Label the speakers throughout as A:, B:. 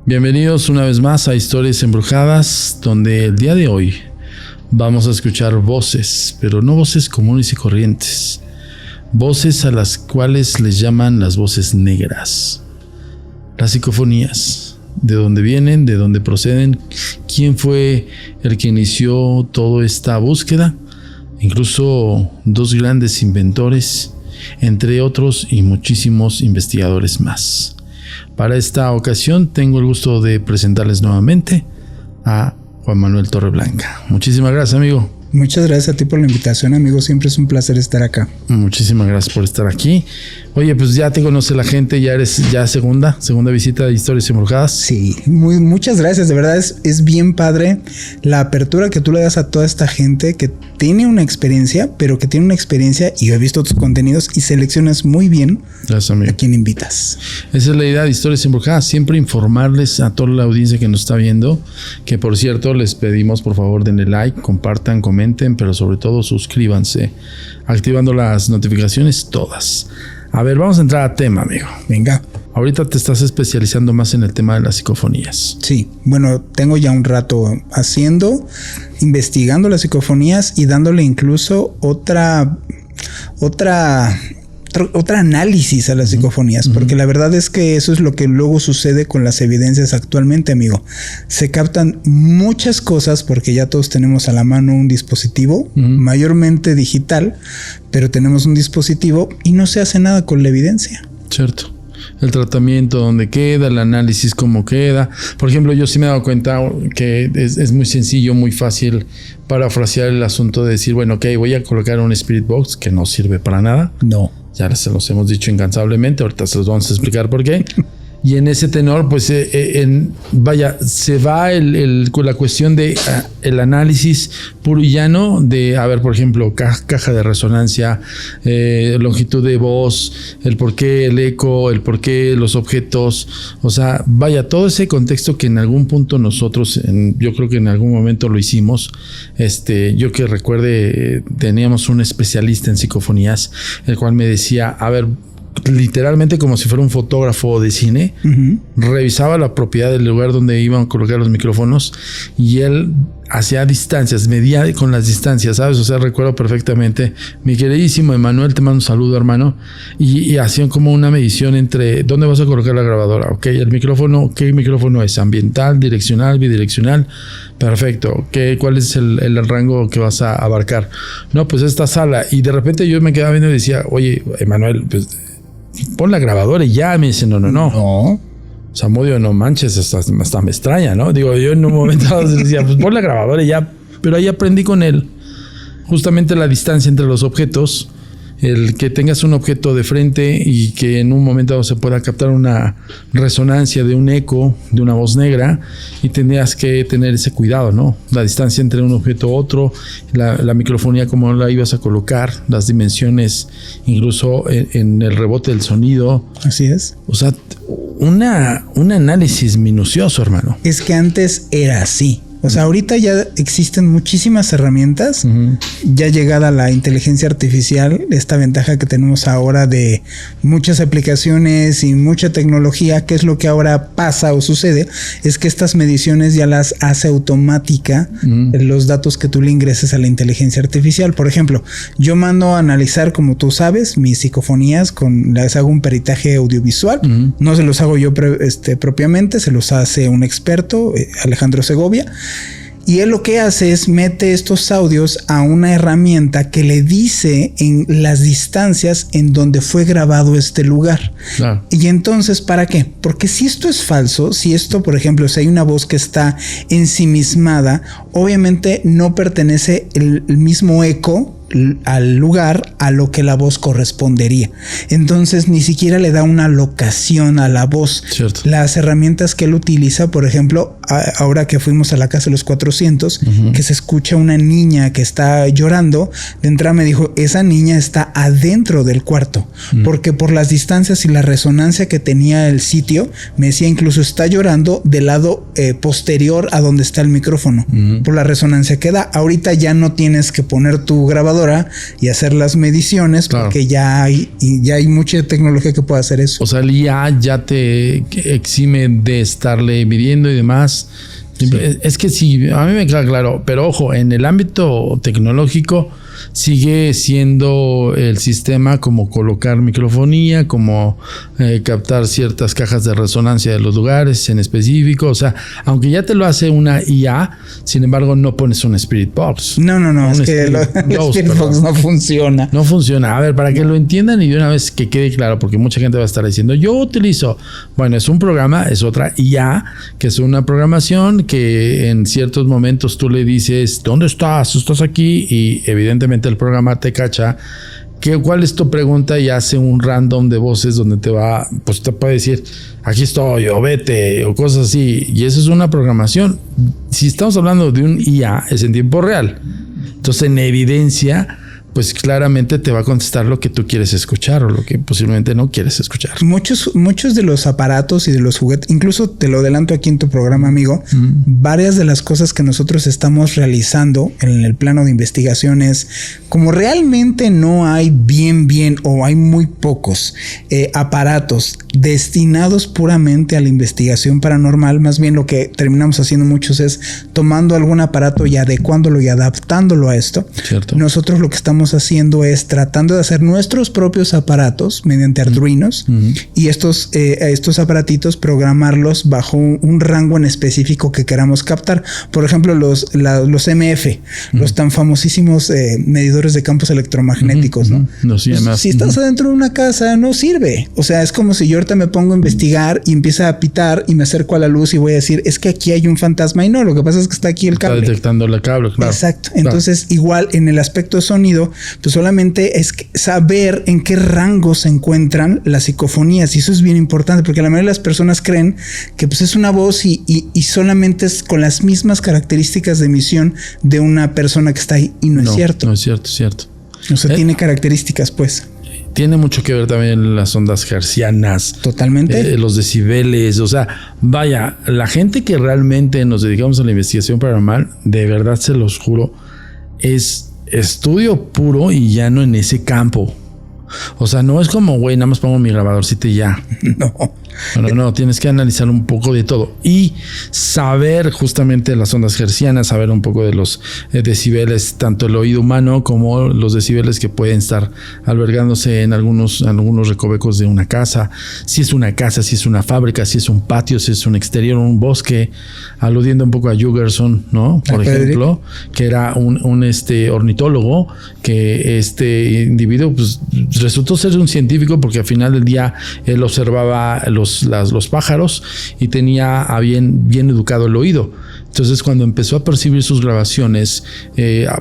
A: Bienvenidos una vez más a Historias Embrujadas, donde el día de hoy vamos a escuchar voces, pero no voces comunes y corrientes. Voces a las cuales les llaman las voces negras. Las psicofonías. ¿De dónde vienen? ¿De dónde proceden? ¿Quién fue el que inició toda esta búsqueda? Incluso dos grandes inventores, entre otros y muchísimos investigadores más. Para esta ocasión tengo el gusto de presentarles nuevamente a Juan Manuel Torreblanca. Muchísimas gracias, amigo.
B: Muchas gracias a ti por la invitación, amigo. Siempre es un placer estar acá.
A: Muchísimas gracias por estar aquí. Oye, pues ya te conoce la gente, ya eres segunda visita de Historias Embrujadas.
B: Sí, muchas gracias. De verdad es bien padre la apertura que tú le das a toda esta gente que tiene una experiencia, pero que tiene una experiencia, y yo he visto tus contenidos y seleccionas muy bien.
A: Gracias, amigo.
B: A quién invitas.
A: Esa es la idea de Historias Embrujadas, siempre informarles a toda la audiencia que nos está viendo, que por cierto les pedimos por favor denle like, compartan, comenten, pero sobre todo suscríbanse, activando las notificaciones todas. A ver, vamos a entrar a tema, amigo.
B: Venga.
A: Ahorita te estás especializando más en el tema de las psicofonías.
B: Sí, bueno, tengo ya un rato investigando las psicofonías y dándole incluso otra análisis a las psicofonías, porque la verdad es que eso es lo que luego sucede con las evidencias actualmente, amigo. Se captan muchas cosas porque ya todos tenemos a la mano un dispositivo, mayormente digital, pero tenemos un dispositivo y no se hace nada con la evidencia.
A: Cierto. El tratamiento, dónde queda, el análisis, cómo queda. Por ejemplo, yo sí me he dado cuenta que es muy sencillo, muy fácil parafrasear el asunto de decir, bueno, ok, voy a colocar un Spirit Box que no sirve para nada.
B: No.
A: Ya se los hemos dicho incansablemente, ahorita se los vamos a explicar por qué. Y en ese tenor, pues, se va la cuestión de el análisis puro y llano de, a ver, por ejemplo, caja de resonancia, longitud de voz, el por qué el eco, el por qué los objetos, o sea, vaya, todo ese contexto que en algún punto nosotros, yo creo que en algún momento lo hicimos. Yo que recuerde, teníamos un especialista en psicofonías, el cual me decía, a ver, literalmente como si fuera un fotógrafo de cine, revisaba la propiedad del lugar donde iban a colocar los micrófonos y él hacía distancias, medía con las distancias, ¿sabes? O sea, recuerdo perfectamente, mi queridísimo Emanuel, te mando un saludo, hermano, y hacían como una medición entre dónde vas a colocar la grabadora, ok, el micrófono, ¿qué micrófono es? Ambiental, direccional, bidireccional, perfecto, ¿cuál es el rango que vas a abarcar? No, pues esta sala, y de repente yo me quedaba viendo y decía, oye, Emanuel, pues pon la grabadora y ya. Me dice, no. Samudio, no manches, hasta me extraña, ¿no? Digo, yo en un momento decía, pues pon la grabadora y ya. Pero ahí aprendí con él justamente la distancia entre los objetos, el que tengas un objeto de frente y que en un momento se pueda captar una resonancia de un eco, de una voz negra, y tendrías que tener ese cuidado, ¿no? La distancia entre un objeto u otro, la microfonía, cómo la ibas a colocar, las dimensiones, incluso en el rebote del sonido.
B: Así es.
A: O sea, un análisis minucioso, hermano.
B: Es que antes era así. O sea, ahorita ya existen muchísimas herramientas, ya llegada la inteligencia artificial, esta ventaja que tenemos ahora de muchas aplicaciones y mucha tecnología. ¿Qué es lo que ahora pasa o sucede? Es que estas mediciones ya las hace automática los datos que tú le ingreses a la inteligencia artificial. Por ejemplo, yo mando a analizar, como tú sabes, mis psicofonías, les hago un peritaje audiovisual. No se los hago yo propiamente, se los hace un experto, Alejandro Segovia. Y él lo que hace es mete estos audios a una herramienta que le dice en las distancias en donde fue grabado este lugar. Claro. Y entonces, ¿para qué? Porque si esto es falso, si esto, por ejemplo, si hay una voz que está ensimismada, obviamente no pertenece el mismo eco al lugar a lo que la voz correspondería. Entonces ni siquiera le da una locación a la voz.
A: Cierto.
B: Las herramientas que él utiliza, por ejemplo, ahora que fuimos a la casa de los 400, que se escucha una niña que está llorando, de entrada me dijo, esa niña está adentro del cuarto, porque por las distancias y la resonancia que tenía el sitio, me decía incluso está llorando del lado posterior a donde está el micrófono, por la resonancia que da. Ahorita ya no tienes que poner tu grabador grabadora y hacer las mediciones, claro, porque ya hay mucha tecnología que puede hacer eso.
A: O sea, el IA ya te exime de estarle midiendo y demás. Sí. Es que sí, a mí me queda claro, pero ojo, en el ámbito tecnológico sigue siendo el sistema como colocar microfonía, como captar ciertas cajas de resonancia de los lugares en específico. O sea, aunque ya te lo hace una IA, sin embargo no pones un Spirit Box.
B: No, es que el Spirit Box no funciona.
A: No funciona. A ver, para que lo entiendan y de una vez que quede claro, porque mucha gente va a estar diciendo, yo utilizo, bueno, es un programa, es otra IA, que es una programación que en ciertos momentos tú le dices, ¿dónde estás? Estás aquí, y evidentemente el programa te cacha cuál es tu pregunta y hace un random de voces donde te puede decir, aquí estoy, o vete, o cosas así. Y eso es una programación. Si estamos hablando de un IA, es en tiempo real. Entonces, en evidencia, pues claramente te va a contestar lo que tú quieres escuchar o lo que posiblemente no quieres escuchar.
B: Muchos de los aparatos y de los juguetes, incluso te lo adelanto aquí en tu programa, amigo, varias de las cosas que nosotros estamos realizando en el plano de investigaciones, como realmente no hay bien o hay muy pocos aparatos destinados puramente a la investigación paranormal, más bien lo que terminamos haciendo muchos es tomando algún aparato y adecuándolo y adaptándolo a esto.
A: Cierto.
B: Nosotros lo que estamos haciendo es tratando de hacer nuestros propios aparatos mediante Arduinos y estos aparatitos programarlos bajo un rango en específico que queramos captar. Por ejemplo, los MF, los tan famosísimos medidores de campos electromagnéticos, ¿no?
A: Los IMF.
B: Si estás adentro de una casa, no sirve. O sea, es como si yo ahorita me pongo a investigar y empieza a pitar y me acerco a la luz y voy a decir, es que aquí hay un fantasma, y no, lo que pasa es que está aquí el cable.
A: Está detectando el cable, claro.
B: Exacto. Entonces, igual en el aspecto de sonido, pues solamente es saber en qué rango se encuentran las psicofonías, y eso es bien importante porque la mayoría de las personas creen que pues es una voz y solamente es con las mismas características de emisión de una persona que está ahí, y no es cierto.
A: No es cierto.
B: O sea, tiene características, pues.
A: Tiene mucho que ver también las ondas hertzianas.
B: Totalmente.
A: Los decibeles. O sea, vaya, la gente que realmente nos dedicamos a la investigación paranormal, de verdad se los juro, es estudio puro y ya no en ese campo. O sea, no es como, güey, nada más pongo mi grabadorcito y ya. No, tienes que analizar un poco de todo y saber justamente las ondas hertzianas, saber un poco de los decibeles, tanto el oído humano como los decibeles que pueden estar albergándose en algunos recovecos de una casa. Si es una casa, si es una fábrica, si es un patio, si es un exterior, un bosque, aludiendo un poco a Jugerson, ¿no? Por ejemplo, que era un ornitólogo, que este individuo pues resultó ser un científico porque al final del día él observaba los pájaros y tenía a bien educado el oído. Entonces, cuando empezó a percibir sus grabaciones,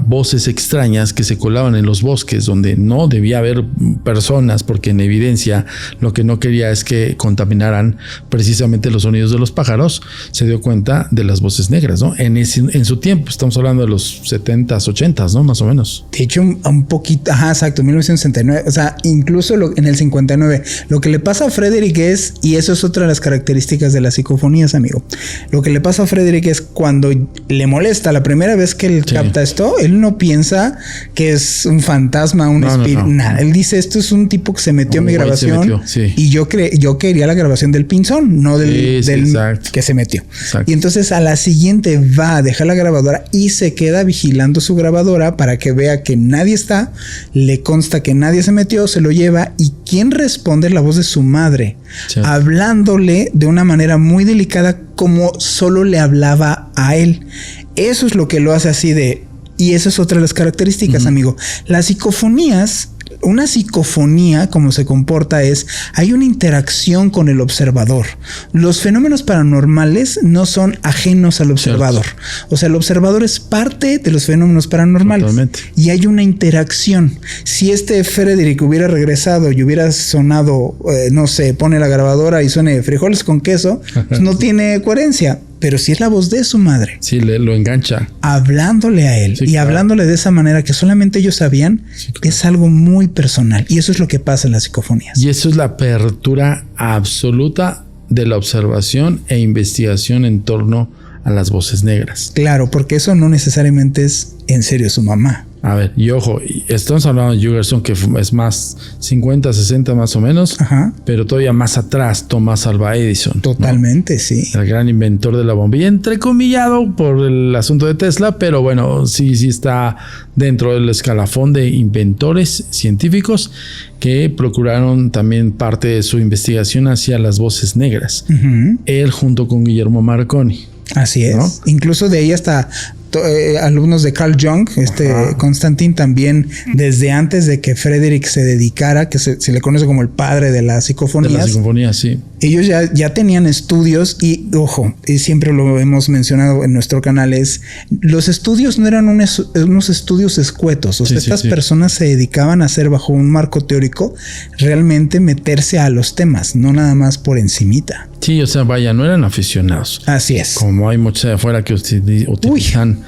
A: voces extrañas que se colaban en los bosques donde no debía haber personas, porque en evidencia lo que no quería es que contaminaran precisamente los sonidos de los pájaros, se dio cuenta de las voces negras, ¿no? En su tiempo, estamos hablando de los 70s, 80s, ¿no? Más o menos.
B: De hecho, un poquito, exacto, 1969, o sea, incluso en el 59. Lo que le pasa a Frederick es, y eso es otra de las características de las psicofonías, amigo, lo que le pasa a Frederick es cuando le molesta la primera vez que él capta esto, él no piensa que es un fantasma, un espíritu, nada. Él dice, esto es un tipo que se metió en mi grabación y yo quería la grabación del pinzón, no del que se metió. Exacto. Y entonces a la siguiente va a dejar la grabadora y se queda vigilando su grabadora para que vea que nadie está, le consta que nadie se metió, se lo lleva, y quien responde es la voz de su madre, hablándole de una manera muy delicada como solo le hablaba a él. Eso es lo que lo hace así de... Y esa es otra de las características, amigo. Las psicofonías, una psicofonía, como se comporta es, hay una interacción con el observador. Los fenómenos paranormales no son ajenos al observador. O sea, el observador es parte de los fenómenos paranormales. Totalmente. Y hay una interacción. Si Frederick hubiera regresado y hubiera sonado, no sé, pone la grabadora y suene frijoles con queso, pues no tiene coherencia. Pero si es la voz de su madre.
A: Sí, lo engancha.
B: Hablándole a él y hablándole de esa manera que solamente ellos sabían, es algo muy personal. Y eso es lo que pasa en las psicofonías.
A: Y eso es la apertura absoluta de la observación e investigación en torno a las voces negras.
B: Claro, porque eso no necesariamente es en serio su mamá.
A: A ver, y ojo, estamos hablando de Jurgensen, que es más 50, 60 más o menos,
B: Ajá.
A: pero todavía más atrás Thomas Alva Edison.
B: Totalmente,
A: ¿no?
B: sí.
A: El gran inventor de la bombilla, entrecomillado por el asunto de Tesla, pero bueno, sí está dentro del escalafón de inventores científicos que procuraron también parte de su investigación hacia las voces negras.
B: Uh-huh.
A: Él junto con Guillermo Marconi.
B: Así es. ¿No? Incluso de ahí hasta alumnos de Carl Jung, Constantin también, desde antes de que Frederick se dedicara, que se le conoce como el padre de las psicofonías.
A: De las psicofonías, sí.
B: Ellos ya tenían estudios y, ojo, y siempre lo hemos mencionado en nuestro canal, los estudios no eran unos estudios escuetos. O sea, estas personas se dedicaban a hacer bajo un marco teórico, realmente meterse a los temas, no nada más por encimita.
A: Sí, o sea, vaya, no eran aficionados.
B: Así es.
A: Como hay muchos de afuera que utilizan,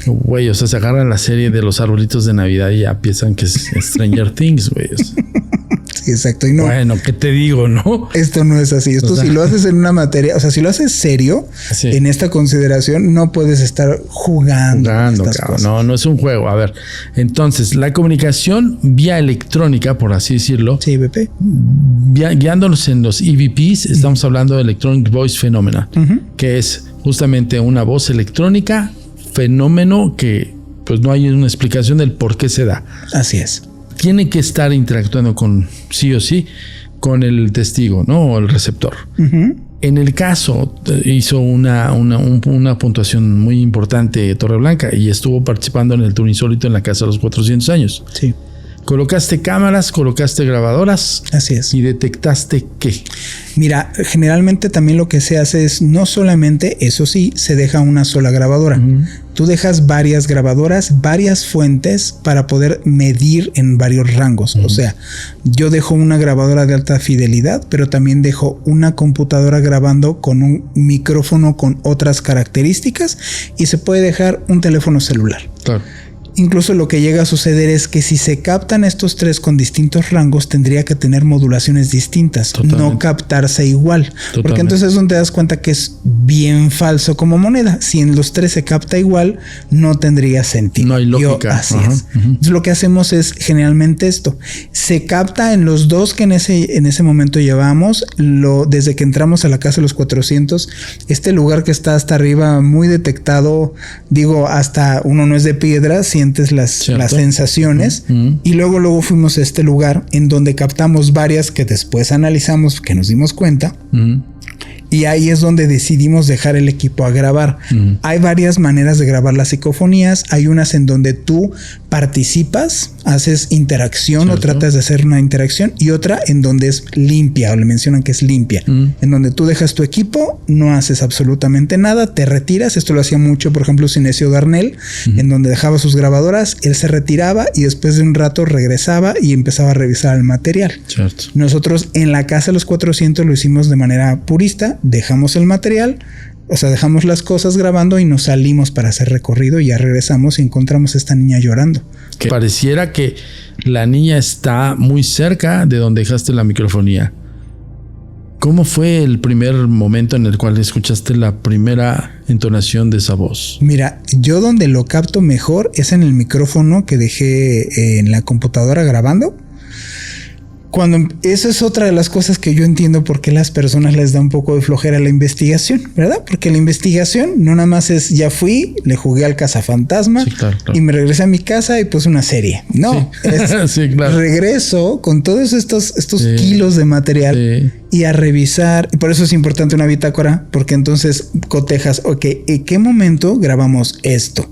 A: güey, o sea, se agarran la serie de los arbolitos de Navidad y ya piensan que es Stranger Things, güey. O sea.
B: Sí, exacto. Y no,
A: bueno, ¿qué te digo, no?
B: Esto no es así. Esto, o sea, si lo haces en una materia, o sea, si lo haces serio, en esta consideración, no puedes estar jugando estas cosas.
A: No es un juego. A ver, entonces, la comunicación vía electrónica, por así decirlo.
B: Sí, BP.
A: Guiándonos en los EVPs, estamos hablando de Electronic Voice Phenomena, que es justamente una voz electrónica, fenómeno que pues no hay una explicación del por qué se da.
B: Así es.
A: Tiene que estar interactuando con, sí o sí, con el testigo, ¿no? O el receptor. Uh-huh. En el caso, hizo una puntuación muy importante Torreblanca y estuvo participando en el Tour Insólito en la Casa de los 400 años.
B: Sí.
A: Colocaste cámaras, colocaste grabadoras.
B: Así es.
A: ¿Y detectaste qué?
B: Mira, generalmente también lo que se hace es no solamente, eso sí, se deja una sola grabadora. Uh-huh. Tú dejas varias grabadoras, varias fuentes para poder medir en varios rangos. Uh-huh. O sea, yo dejo una grabadora de alta fidelidad, pero también dejo una computadora grabando con un micrófono con otras características y se puede dejar un teléfono celular. Claro. Incluso lo que llega a suceder es que si se captan estos tres con distintos rangos, tendría que tener modulaciones distintas, no captarse igual. Totalmente. Porque entonces es donde te das cuenta que es bien falso como moneda. Si en los tres se capta igual, no tendría sentido.
A: No hay lógica.
B: Así es. Entonces lo que hacemos es generalmente esto. Se capta en los dos que en ese momento llevamos. Desde que entramos a la Casa de los 400, este lugar que está hasta arriba, muy detectado, digo, hasta uno no es de piedra, sientes las sensaciones. Uh-huh. Y luego fuimos a este lugar en donde captamos varias que después analizamos, que nos dimos cuenta. Uh-huh. Y ahí es donde decidimos dejar el equipo a grabar. Uh-huh. Hay varias maneras de grabar las psicofonías. Hay unas en donde tú participas, haces interacción. ¿Cierto? O tratas de hacer una interacción. Y otra en donde es limpia, o le mencionan que es limpia. Uh-huh. En donde tú dejas tu equipo, no haces absolutamente nada, te retiras. Esto lo hacía mucho, por ejemplo, Sinesio Darnell, uh-huh. en donde dejaba sus grabadoras, él se retiraba y después de un rato regresaba y empezaba a revisar el material. Cierto. Nosotros en la Casa de los 400 lo hicimos de manera purista. Dejamos el material, o sea, dejamos las cosas grabando y nos salimos para hacer recorrido y ya regresamos y encontramos a esta niña llorando. Que
A: pareciera que la niña está muy cerca de donde dejaste la microfonía. ¿Cómo fue el primer momento en el cual escuchaste la primera entonación de esa voz? Mira, yo donde lo capto mejor es en el micrófono que dejé en la computadora grabando. Eso es otra de las cosas que yo entiendo por qué las personas les da un poco de flojera la investigación, ¿verdad? Porque la investigación no nada más es ya fui, le jugué al cazafantasma, sí, claro. Y me regresé a mi casa y puse una serie. No, sí. Sí, claro. Regreso con todos estos kilos de material y a revisar. Y por eso es importante una bitácora, porque entonces cotejas, ok, ¿en qué momento grabamos esto?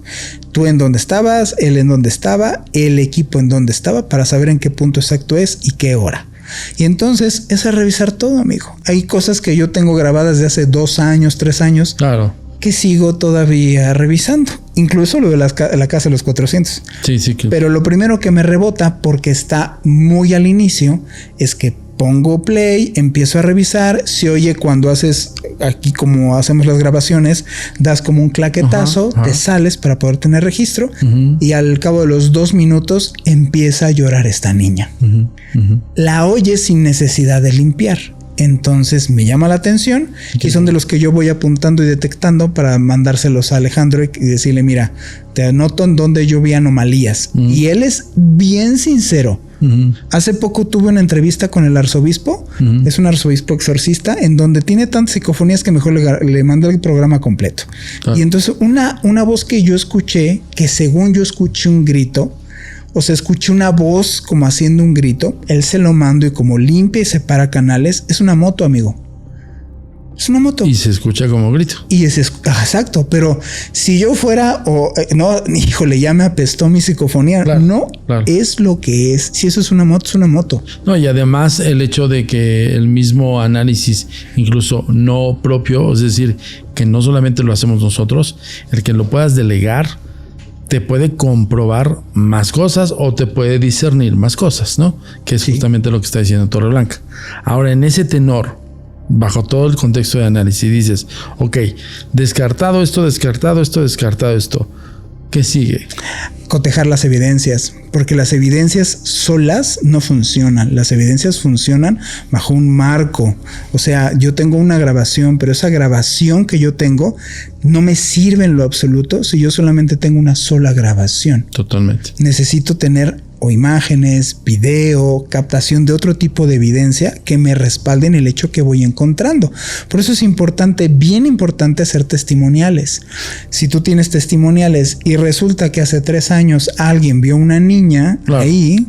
A: Tú en dónde estabas, él en dónde estaba, el equipo en dónde estaba, para saber en qué punto exacto es y qué hora. Y entonces es a revisar todo, amigo. Hay cosas que yo tengo grabadas de hace 2 años, 3 años. Claro. Que sigo todavía revisando. Incluso lo de la Casa de los 400. Sí, claro. Pero lo primero que me rebota, porque está muy al inicio, es que pongo play, empiezo a revisar, se oye cuando haces, aquí como hacemos las grabaciones, das como un claquetazo, te sales para poder tener registro, y al cabo de los 2 minutos empieza a llorar esta niña. La oyes sin necesidad de limpiar.
B: Entonces me llama la atención y son de los que yo voy apuntando y detectando para mandárselos a Alejandro y decirle, mira, te anoto en donde yo vi anomalías. Y él es bien sincero. Hace poco tuve una entrevista con el arzobispo, es un arzobispo exorcista, en donde tiene tantas psicofonías que mejor le mandó el programa completo. Y entonces una voz que yo escuché, que según yo escuché un grito, o sea, escuché una voz como haciendo un grito, él se lo mando y como limpia y separa canales, es una moto, amigo. Es una moto.
A: Y se escucha como grito.
B: Y exacto, pero si yo fuera no, híjole, ya me apestó mi psicofonía. Claro, no, claro. Es lo que es. Si eso es una moto, es una moto.
A: No, y además el hecho de que el mismo análisis, incluso no propio, es decir, que no solamente lo hacemos nosotros, el que lo puedas delegar, te puede comprobar más cosas o te puede discernir más cosas, ¿no? Que es justamente lo que está diciendo Torreblanca. Ahora, en ese tenor, bajo todo el contexto de análisis, dices, ok, descartado esto, ¿qué sigue?
B: Cotejar las evidencias, porque las evidencias solas no funcionan. Las evidencias funcionan bajo un marco. O sea, yo tengo una grabación, pero esa grabación que yo tengo no me sirve en lo absoluto si yo solamente tengo una sola grabación.
A: Totalmente.
B: Necesito tener o imágenes, video, captación de otro tipo de evidencia que me respalden el hecho que voy encontrando. Por eso es importante, bien importante, hacer testimoniales. Si tú tienes testimoniales y resulta que hace 3 años alguien vio una niña ahí,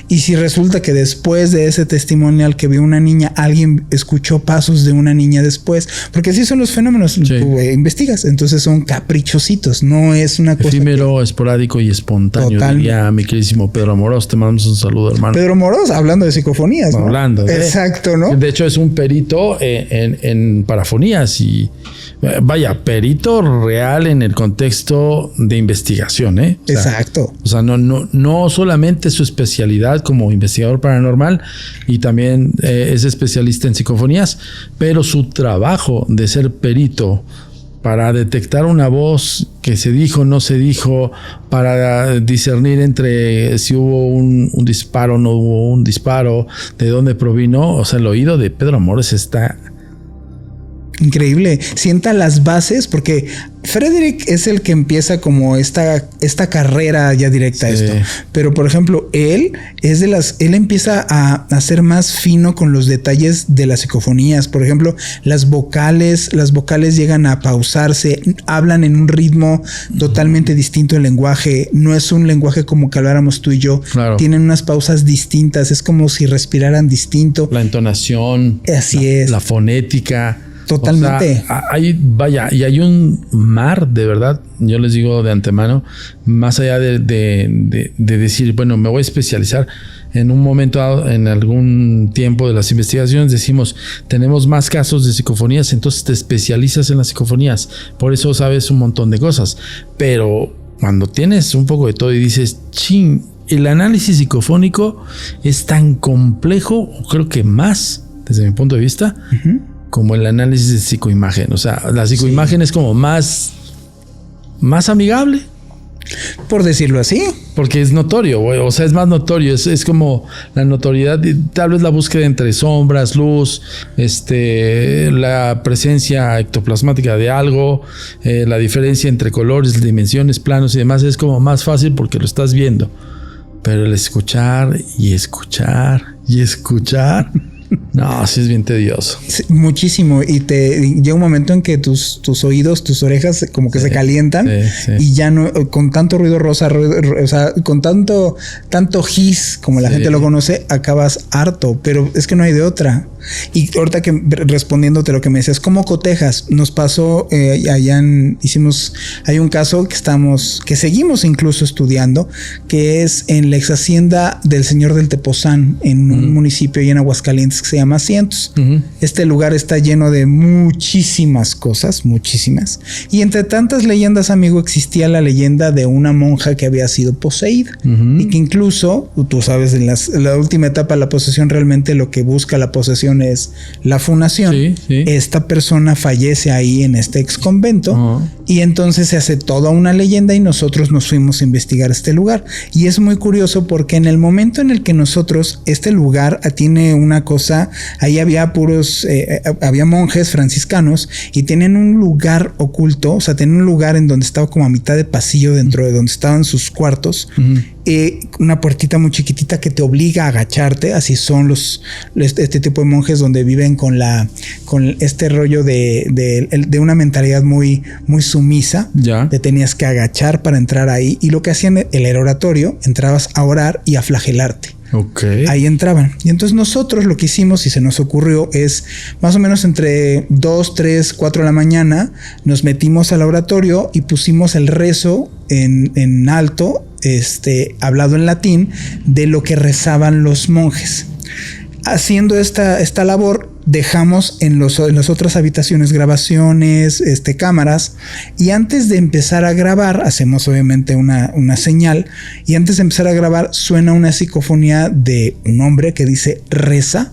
B: y si resulta que después de ese testimonial que vio una niña, alguien escuchó pasos de una niña después, porque así son los fenómenos, tú investigas, entonces son caprichositos, no es una cosa
A: efímero, esporádico y espontáneo. Diría mi queridísimo Pedro Amorós, te mandamos un saludo, hermano.
B: Pedro Amorós, hablando de psicofonías, ¿no?
A: Hablando de,
B: exacto, ¿no?
A: De hecho es un perito en parafonías y vaya, perito real en el contexto de investigación, ¿eh? O sea,
B: exacto.
A: O sea, no solamente su especialidad como investigador paranormal y también es especialista en psicofonías, pero su trabajo de ser perito para detectar una voz que se dijo, no se dijo, para discernir entre si hubo un disparo, no hubo un disparo, de dónde provino. O sea, el oído de Pedro Amorós está
B: increíble. Sienta las bases, porque Frederick es el que empieza como esta carrera ya directa a esto. Pero, por ejemplo, él empieza a ser más fino con los detalles de las psicofonías. Por ejemplo, las vocales llegan a pausarse, hablan en un ritmo totalmente distinto del lenguaje. No es un lenguaje como que habláramos tú y yo.
A: Claro.
B: Tienen unas pausas distintas. Es como si respiraran distinto.
A: La entonación.
B: Así es.
A: La fonética.
B: Totalmente.
A: O sea, hay un mar, de verdad, yo les digo de antemano, más allá de decir, bueno, me voy a especializar en un momento, en algún tiempo de las investigaciones, decimos, tenemos más casos de psicofonías, entonces te especializas en las psicofonías, por eso sabes un montón de cosas, pero cuando tienes un poco de todo y dices, ching, el análisis psicofónico es tan complejo, creo que más, desde mi punto de vista, como el análisis de psicoimagen. O sea, la psicoimagen es como más amigable.
B: Por decirlo así.
A: Porque es notorio, o sea, es más notorio. Es como la notoriedad, tal vez la búsqueda entre sombras, luz, la presencia ectoplasmática de algo, la diferencia entre colores, dimensiones, planos y demás, es como más fácil porque lo estás viendo. Pero el escuchar y escuchar y escuchar... No, sí es bien tedioso. Sí,
B: muchísimo. Y llega un momento en que tus oídos, tus orejas como que se calientan y ya no, con tanto ruido rosa, o sea, con tanto gis como la gente lo conoce, acabas harto, pero es que no hay de otra. Y ahorita que respondiéndote lo que me decías, ¿cómo cotejas? Nos pasó hay un caso que seguimos incluso estudiando, que es en la ex hacienda del Señor del Tepozán, en un municipio en Aguascalientes que se llama Cientos. Este lugar está lleno de muchísimas cosas, muchísimas. Y entre tantas leyendas, amigo, existía la leyenda de una monja que había sido poseída y que incluso, tú sabes, en la última etapa de la posesión, realmente lo que busca la posesión fundación es la fundación.
A: Sí, sí.
B: Esta persona fallece ahí en este ex convento y entonces se hace toda una leyenda y nosotros nos fuimos a investigar este lugar. Y es muy curioso porque en el momento en el que nosotros, este lugar tiene una cosa, ahí había había monjes franciscanos y tienen un lugar oculto, o sea, tienen un lugar en donde estaba como a mitad de pasillo dentro de donde estaban sus cuartos. Una puertita muy chiquitita que te obliga a agacharte. Así son este tipo de monjes donde viven con este rollo de una mentalidad muy, muy sumisa.
A: Ya.
B: Te tenías que agachar para entrar ahí. Y lo que hacían, el oratorio, entrabas a orar y a flagelarte.
A: Okay.
B: Ahí entraban. Y entonces nosotros lo que hicimos y se nos ocurrió es más o menos entre 2, 3, 4 de la mañana nos metimos al oratorio y pusimos el rezo en alto, hablado en latín, de lo que rezaban los monjes. Haciendo esta labor, dejamos en las otras habitaciones grabaciones, cámaras, y antes de empezar a grabar, hacemos obviamente una señal, y antes de empezar a grabar suena una psicofonía de un hombre que dice reza,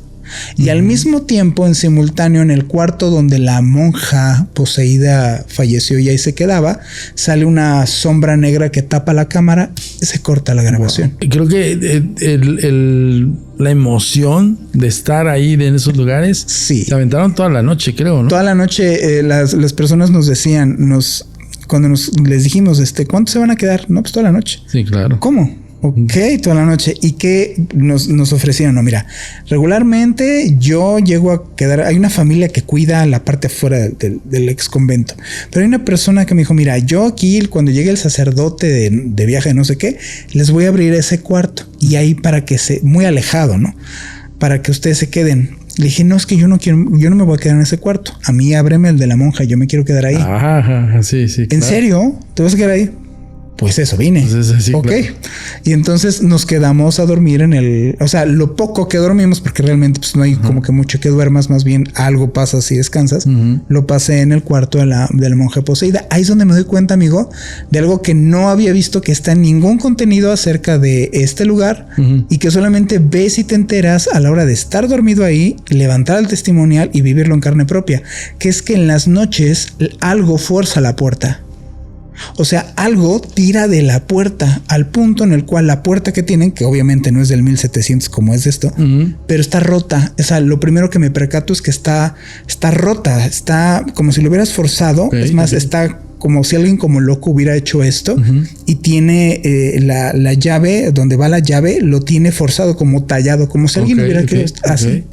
B: y al mismo tiempo, en simultáneo, en el cuarto donde la monja poseída falleció y ahí se quedaba, sale una sombra negra que tapa la cámara y se corta la grabación.
A: Wow. Creo que la emoción de estar ahí en esos lugares,
B: sí,
A: se aventaron toda la noche, creo, ¿no?
B: Toda la noche las personas nos decían, cuando les dijimos, ¿cuánto se van a quedar? No, pues toda la noche.
A: Sí, claro.
B: ¿Cómo? Ok, toda la noche. ¿Y qué nos ofrecieron? No, mira, regularmente yo llego a quedar. Hay una familia que cuida la parte afuera del ex convento, pero hay una persona que me dijo: mira, yo aquí, cuando llegue el sacerdote de viaje, no sé qué, les voy a abrir ese cuarto y ahí para que muy alejado, ¿no? Para que ustedes se queden. Le dije: no, es que yo no me voy a quedar en ese cuarto. A mí ábreme el de la monja, yo me quiero quedar ahí.
A: Ajá, sí, sí.
B: ¿En serio? ¿Te vas a quedar ahí? Pues eso vine.
A: Pues sí,
B: ok.
A: Claro.
B: Y entonces nos quedamos a dormir lo poco que dormimos, porque realmente pues no hay como que mucho que duermas, más bien algo pasa si descansas. Lo pasé en el cuarto de la monja poseída. Ahí es donde me doy cuenta, amigo, de algo que no había visto, que está en ningún contenido acerca de este lugar y que solamente ves y te enteras a la hora de estar dormido ahí, levantar el testimonial y vivirlo en carne propia, que es que en las noches algo fuerza la puerta. O sea, algo tira de la puerta al punto en el cual la puerta que tienen, que obviamente no es del 1700 como es esto, pero está rota. O sea, lo primero que me percato es que está rota, está como si lo hubieras forzado. Okay, es más, está como si alguien como loco hubiera hecho esto y tiene la llave, donde va la llave, lo tiene forzado, como tallado, como si alguien hubiera querido así.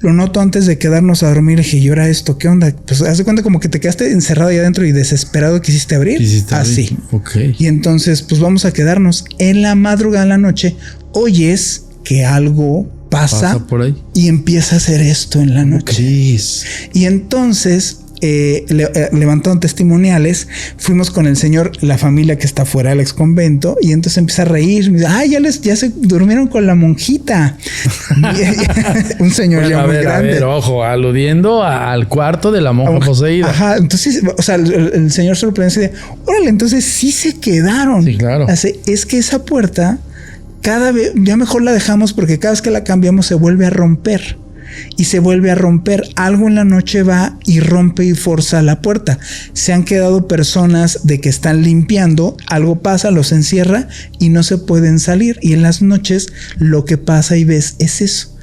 B: Lo noto antes de quedarnos a dormir. Dije: ¿y ahora esto? ¿Qué onda? Pues haz de cuenta como que te quedaste encerrado ahí adentro y desesperado quisiste abrir. Así.
A: Okay.
B: Y entonces, pues vamos a quedarnos. En la madrugada, en la noche, oyes que algo pasa
A: por ahí
B: y empieza a hacer esto en la noche.
A: Okay.
B: Y entonces, levantaron testimoniales, fuimos con el señor, la familia que está fuera del ex convento, y entonces empieza a reír. Me dice: ay, ya se durmieron con la monjita. Un señor ya muy grande.
A: A ver, ojo, aludiendo al cuarto de la monja poseída.
B: Ajá, entonces, o sea, el señor sorprendió de: órale, entonces sí se quedaron.
A: Sí, claro.
B: Es que esa puerta, cada vez, ya mejor la dejamos, porque cada vez que la cambiamos se vuelve a romper. Y se vuelve a romper. Algo en la noche va y rompe y forza la puerta. Se han quedado personas de que están limpiando, algo pasa, los encierra y no se pueden salir. Y en las noches lo que pasa y ves es eso.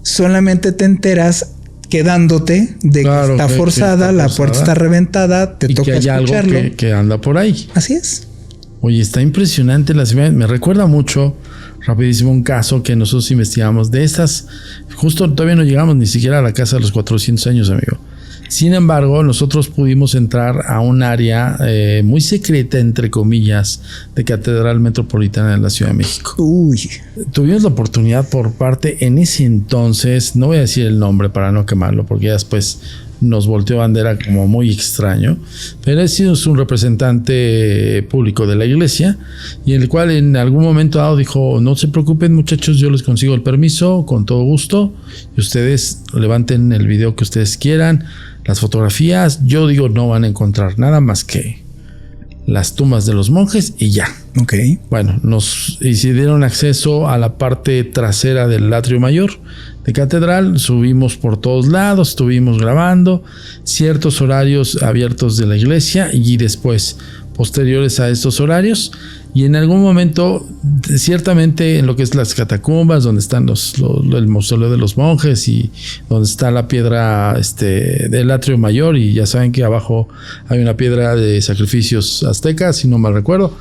B: Solamente te enteras quedándote de que está forzada, la puerta está reventada, te toca escucharlo.
A: Algo que anda por ahí.
B: Así es.
A: Oye, está impresionante la ciudad. Me recuerda mucho, rapidísimo, un caso que nosotros investigamos de estas. Justo todavía no llegamos ni siquiera a la casa de los 400 años, amigo. Sin embargo, nosotros pudimos entrar a un área muy secreta, entre comillas, de Catedral Metropolitana de la Ciudad de México.
B: Uy.
A: Tuvimos la oportunidad por parte, en ese entonces, no voy a decir el nombre para no quemarlo, porque ya después nos volteó bandera como muy extraño, pero he sido un representante público de la iglesia, y el cual en algún momento dado dijo: no se preocupen, muchachos, yo les consigo el permiso con todo gusto, y ustedes levanten el video que ustedes quieran, las fotografías. Yo digo, no van a encontrar nada más que las tumbas de los monjes y ya.
B: Ok.
A: Bueno, nos dieron acceso a la parte trasera del atrio mayor de catedral, subimos por todos lados, estuvimos grabando ciertos horarios abiertos de la iglesia y después posteriores a estos horarios, y en algún momento ciertamente en lo que es las catacumbas, donde están el mausoleo de los monjes y donde está la piedra del atrio mayor, y ya saben que abajo hay una piedra de sacrificios aztecas, si no mal recuerdo.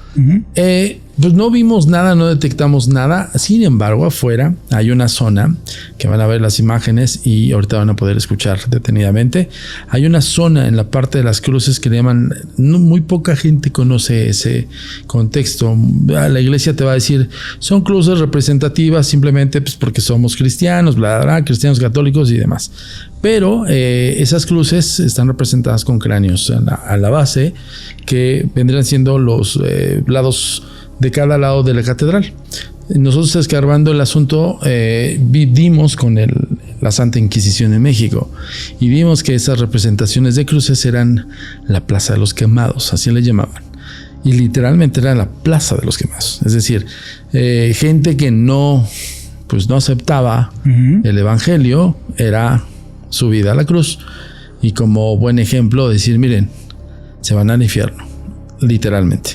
A: Pues no vimos nada, no detectamos nada. Sin embargo, afuera hay una zona que van a ver las imágenes y ahorita van a poder escuchar detenidamente. Hay una zona en la parte de las cruces que le llaman, muy poca gente conoce ese contexto. La iglesia te va a decir, son cruces representativas simplemente pues porque somos cristianos, bla, bla, bla, cristianos católicos y demás. Pero esas cruces están representadas con cráneos a la base, que vendrían siendo los lados de cada lado de la catedral. Nosotros, escarbando el asunto, dimos con la Santa Inquisición en México y vimos que esas representaciones de cruces eran la Plaza de los Quemados, así le llamaban, y literalmente era la Plaza de los Quemados. Es decir, gente que no aceptaba el evangelio, era subida a la cruz, y como buen ejemplo decir, miren, se van al infierno, literalmente.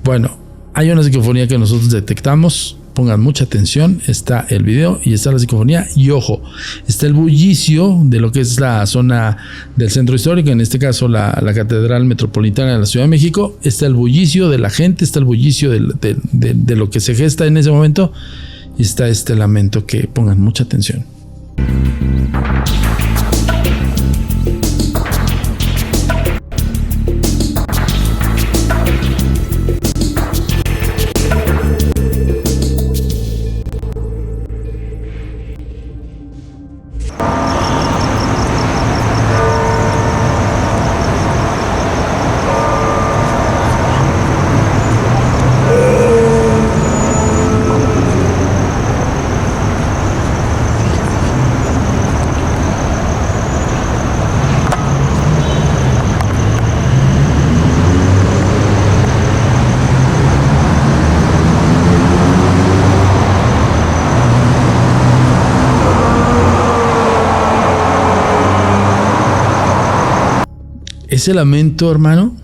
A: Bueno, hay una psicofonía que nosotros detectamos, pongan mucha atención, está el video y está la psicofonía, y ojo, está el bullicio de lo que es la zona del centro histórico, en este caso la Catedral Metropolitana de la Ciudad de México, está el bullicio de la gente, está el bullicio de lo que se gesta en ese momento, y está este lamento, que pongan mucha atención. Ese lamento, hermano,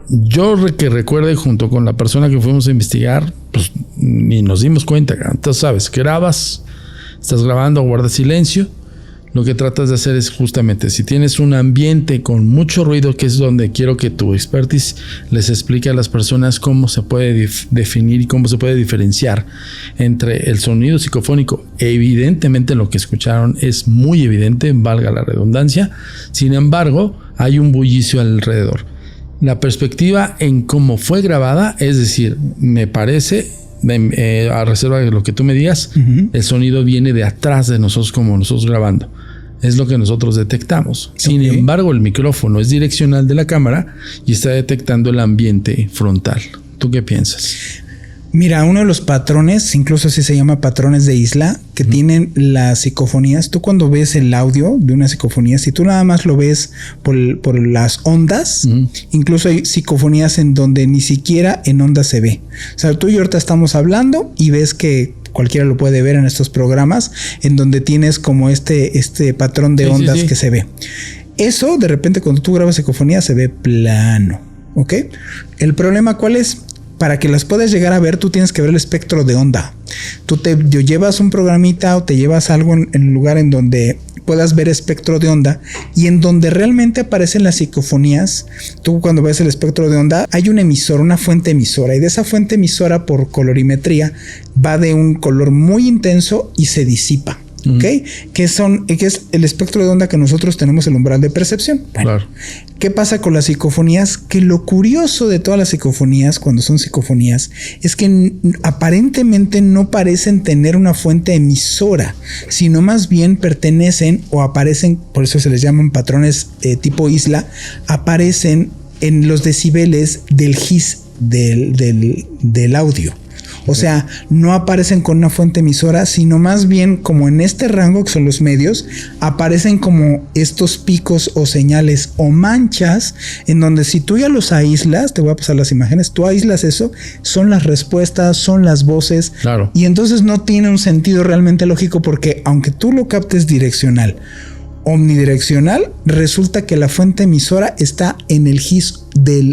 A: yo que recuerde, junto con la persona que fuimos a investigar, pues ni nos dimos cuenta. Entonces, sabes, grabas, estás grabando, guardas silencio. Lo que tratas de hacer es justamente, si tienes un ambiente con mucho ruido, que es donde quiero que tu expertise les explique a las personas cómo se puede definir y cómo se puede diferenciar entre el sonido psicofónico. Evidentemente lo que escucharon es muy evidente, valga la redundancia. Sin embargo, hay un bullicio alrededor. La perspectiva en cómo fue grabada, es decir, me parece, a reserva de lo que tú me digas, el sonido viene de atrás de nosotros, como nosotros grabando. Es lo que nosotros detectamos. Sin embargo, el micrófono es direccional de la cámara y está detectando el ambiente frontal. ¿Tú qué piensas?
B: Mira, uno de los patrones, incluso así se llama patrones de isla, que tienen las psicofonías. Tú cuando ves el audio de una psicofonía, si tú nada más lo ves por las ondas, incluso hay psicofonías en donde ni siquiera en ondas se ve. O sea, tú y yo ahorita estamos hablando y ves que cualquiera lo puede ver en estos programas, en donde tienes como este patrón de ondas que se ve. Eso, de repente, cuando tú grabas psicofonía, se ve plano. ¿Ok? El problema, ¿cuál es? Para que las puedas llegar a ver, tú tienes que ver el espectro de onda. Tú llevas un programita o te llevas algo en un lugar en donde puedas ver espectro de onda, y en donde realmente aparecen las psicofonías. Tú, cuando ves el espectro de onda, hay un emisor, una fuente emisora, y de esa fuente emisora, por colorimetría, va de un color muy intenso y se disipa. ¿Ok? Que es el espectro de onda que nosotros tenemos, el umbral de percepción. Bueno, claro. ¿Qué pasa con las psicofonías? Que lo curioso de todas las psicofonías, cuando son psicofonías, es que aparentemente no parecen tener una fuente emisora, sino más bien pertenecen o aparecen, por eso se les llaman patrones tipo isla, aparecen en los decibeles del hiss del audio. O sea, no aparecen con una fuente emisora, sino más bien como en este rango que son los medios, aparecen como estos picos o señales o manchas en donde si tú ya los aíslas, te voy a pasar las imágenes, tú aíslas eso, son las respuestas, son las voces.
A: Claro.
B: Y entonces no tiene un sentido realmente lógico porque aunque tú lo captes direccional, omnidireccional, resulta que la fuente emisora está en el GIS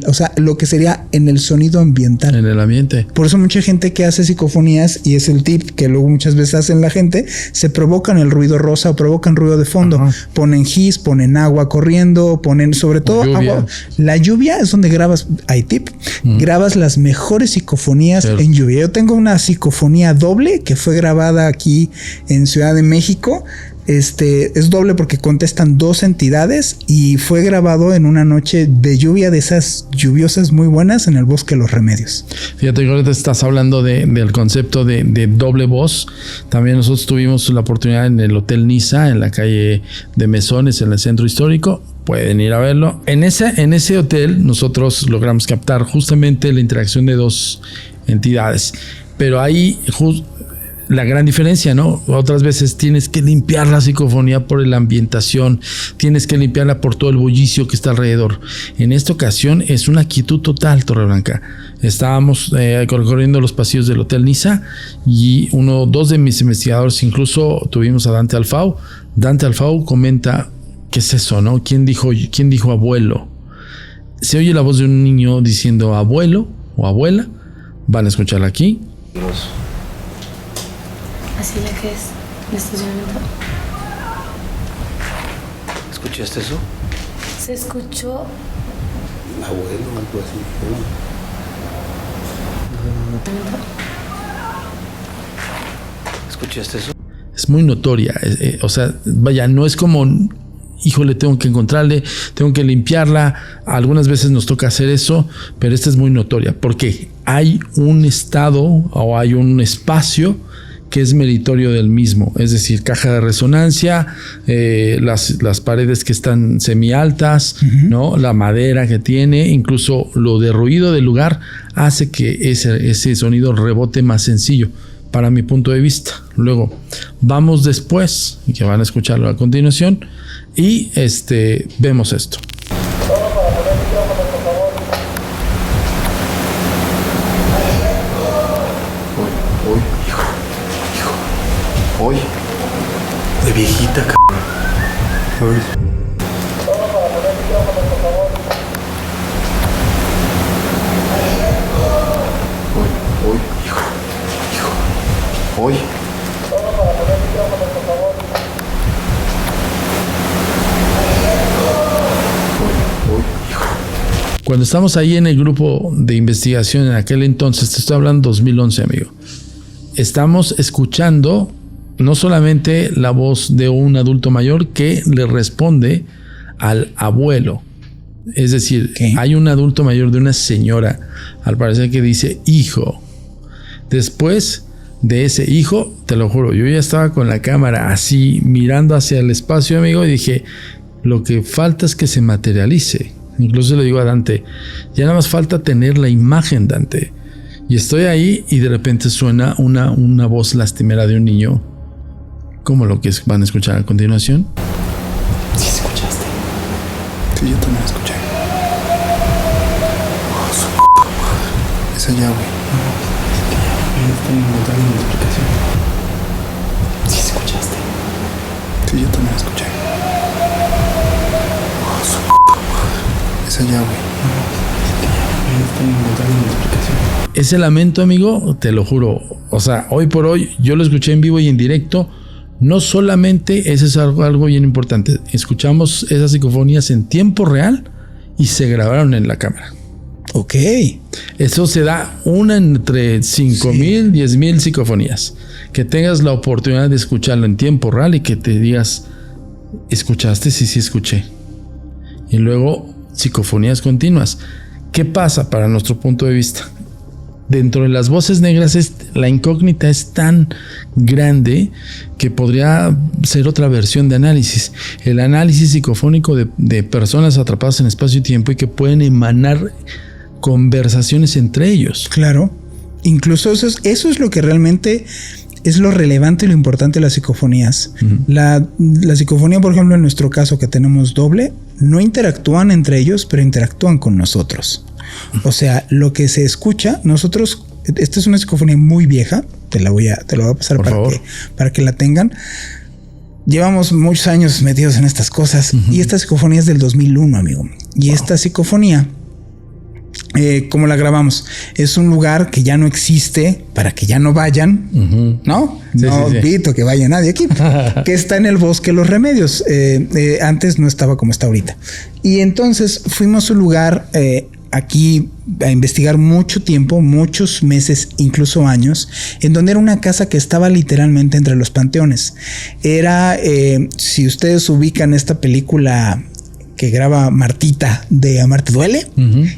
B: o sea, lo que sería en el sonido ambiental.
A: En el ambiente.
B: Por eso mucha gente que hace psicofonías, y es el tip que luego muchas veces hacen la gente, se provocan el ruido rosa o provocan ruido de fondo. Ajá. Ponen GIS, ponen agua corriendo, ponen sobre todo agua. La lluvia es donde grabas, hay tip, grabas las mejores psicofonías en lluvia. Yo tengo una psicofonía doble que fue grabada aquí en Ciudad de México. Es doble porque contestan dos entidades y fue grabado en una noche de lluvia, de esas lluviosas muy buenas en el Bosque de los Remedios.
A: Fíjate que ahorita estás hablando del concepto de doble voz. También nosotros tuvimos la oportunidad en el Hotel Niza, en la calle de Mesones, en el centro histórico. Pueden ir a verlo. En ese hotel nosotros logramos captar justamente la interacción de dos entidades. Pero ahí la gran diferencia, ¿no? Otras veces tienes que limpiar la psicofonía por la ambientación, tienes que limpiarla por todo el bullicio que está alrededor. En esta ocasión es una quietud total, Torreblanca. Estábamos recorriendo los pasillos del Hotel Niza y dos de mis investigadores, incluso tuvimos a Dante Alfau. Dante Alfau comenta, ¿qué es eso, no? ¿Quién dijo abuelo? Se oye la voz de un niño diciendo abuelo o abuela. Van a escucharla aquí.
C: Así la que es el estacionamiento.
D: ¿Escuchaste eso?
C: Se escuchó.
D: Abuelo, algo así. ¿Escuchaste eso?
A: Es muy notoria. O sea, vaya, no es como, híjole, tengo que encontrarle, tengo que limpiarla. Algunas veces nos toca hacer eso, pero esta es muy notoria porque hay un estado o hay un espacio que es meritorio del mismo, es decir, caja de resonancia, las paredes que están semialtas, ¿no? La madera que tiene, incluso lo de ruido del lugar hace que ese sonido rebote más sencillo, para mi punto de vista. Luego vamos después, que van a escucharlo a continuación, y vemos esto.
D: Hoy, de viejita, cabrón. Hoy, hijo. Hoy.
A: Cuando estamos ahí en el grupo de investigación en aquel entonces, te estoy hablando 2011, amigo, estamos escuchando no solamente la voz de un adulto mayor que le responde al abuelo. Es decir, hay un adulto mayor de una señora, al parecer, que dice hijo. Después de ese hijo, te lo juro, yo ya estaba con la cámara así mirando hacia el espacio, amigo, y dije, lo que falta es que se materialice. Incluso le digo a Dante, ya nada más falta tener la imagen, Dante. Y estoy ahí y de repente suena una voz lastimera de un niño, como lo que van a escuchar a continuación.
D: ¿Sí escuchaste? Sí, yo también escuché. Oh, su puta madre. Es allá, güey. No, está encontrando una explicación. ¿Sí escuchaste? Sí, yo también escuché. Oh, su puta madre. Es allá, güey. No, está encontrando una explicación.
A: Ese lamento, amigo, te lo juro. O sea, hoy por hoy, yo lo escuché en vivo y en directo. No solamente, ese es algo bien importante, escuchamos esas psicofonías en tiempo real y se grabaron en la cámara.
B: Ok.
A: Eso se da una entre 5,000, 10,000 psicofonías. Que tengas la oportunidad de escucharlo en tiempo real y que te digas, ¿escuchaste? Sí, escuché. Y luego, psicofonías continuas. ¿Qué pasa para nuestro punto de vista? Dentro de las voces negras la incógnita es tan grande que podría ser otra versión de análisis. El análisis psicofónico de personas atrapadas en espacio y tiempo y que pueden emanar conversaciones entre ellos.
B: Claro. Incluso eso es lo que realmente es lo relevante y lo importante de las psicofonías. La psicofonía, por ejemplo, en nuestro caso que tenemos doble, no interactúan entre ellos, pero interactúan con nosotros. O sea, lo que se escucha, nosotros, esta es una psicofonía muy vieja, te la voy a pasar para que la tengan. Llevamos muchos años metidos en estas cosas y esta psicofonía es del 2001, amigo. Y esta psicofonía, ¿cómo la grabamos? Es un lugar que ya no existe para que ya no vayan, ¿no? No invito que vaya nadie aquí, que está en el Bosque Los Remedios. Antes no estaba como está ahorita. Y entonces fuimos a un lugar aquí a investigar mucho tiempo, muchos meses, incluso años, en donde era una casa que estaba literalmente entre los panteones. Era, si ustedes ubican esta película que graba Martita de Amarte Duele,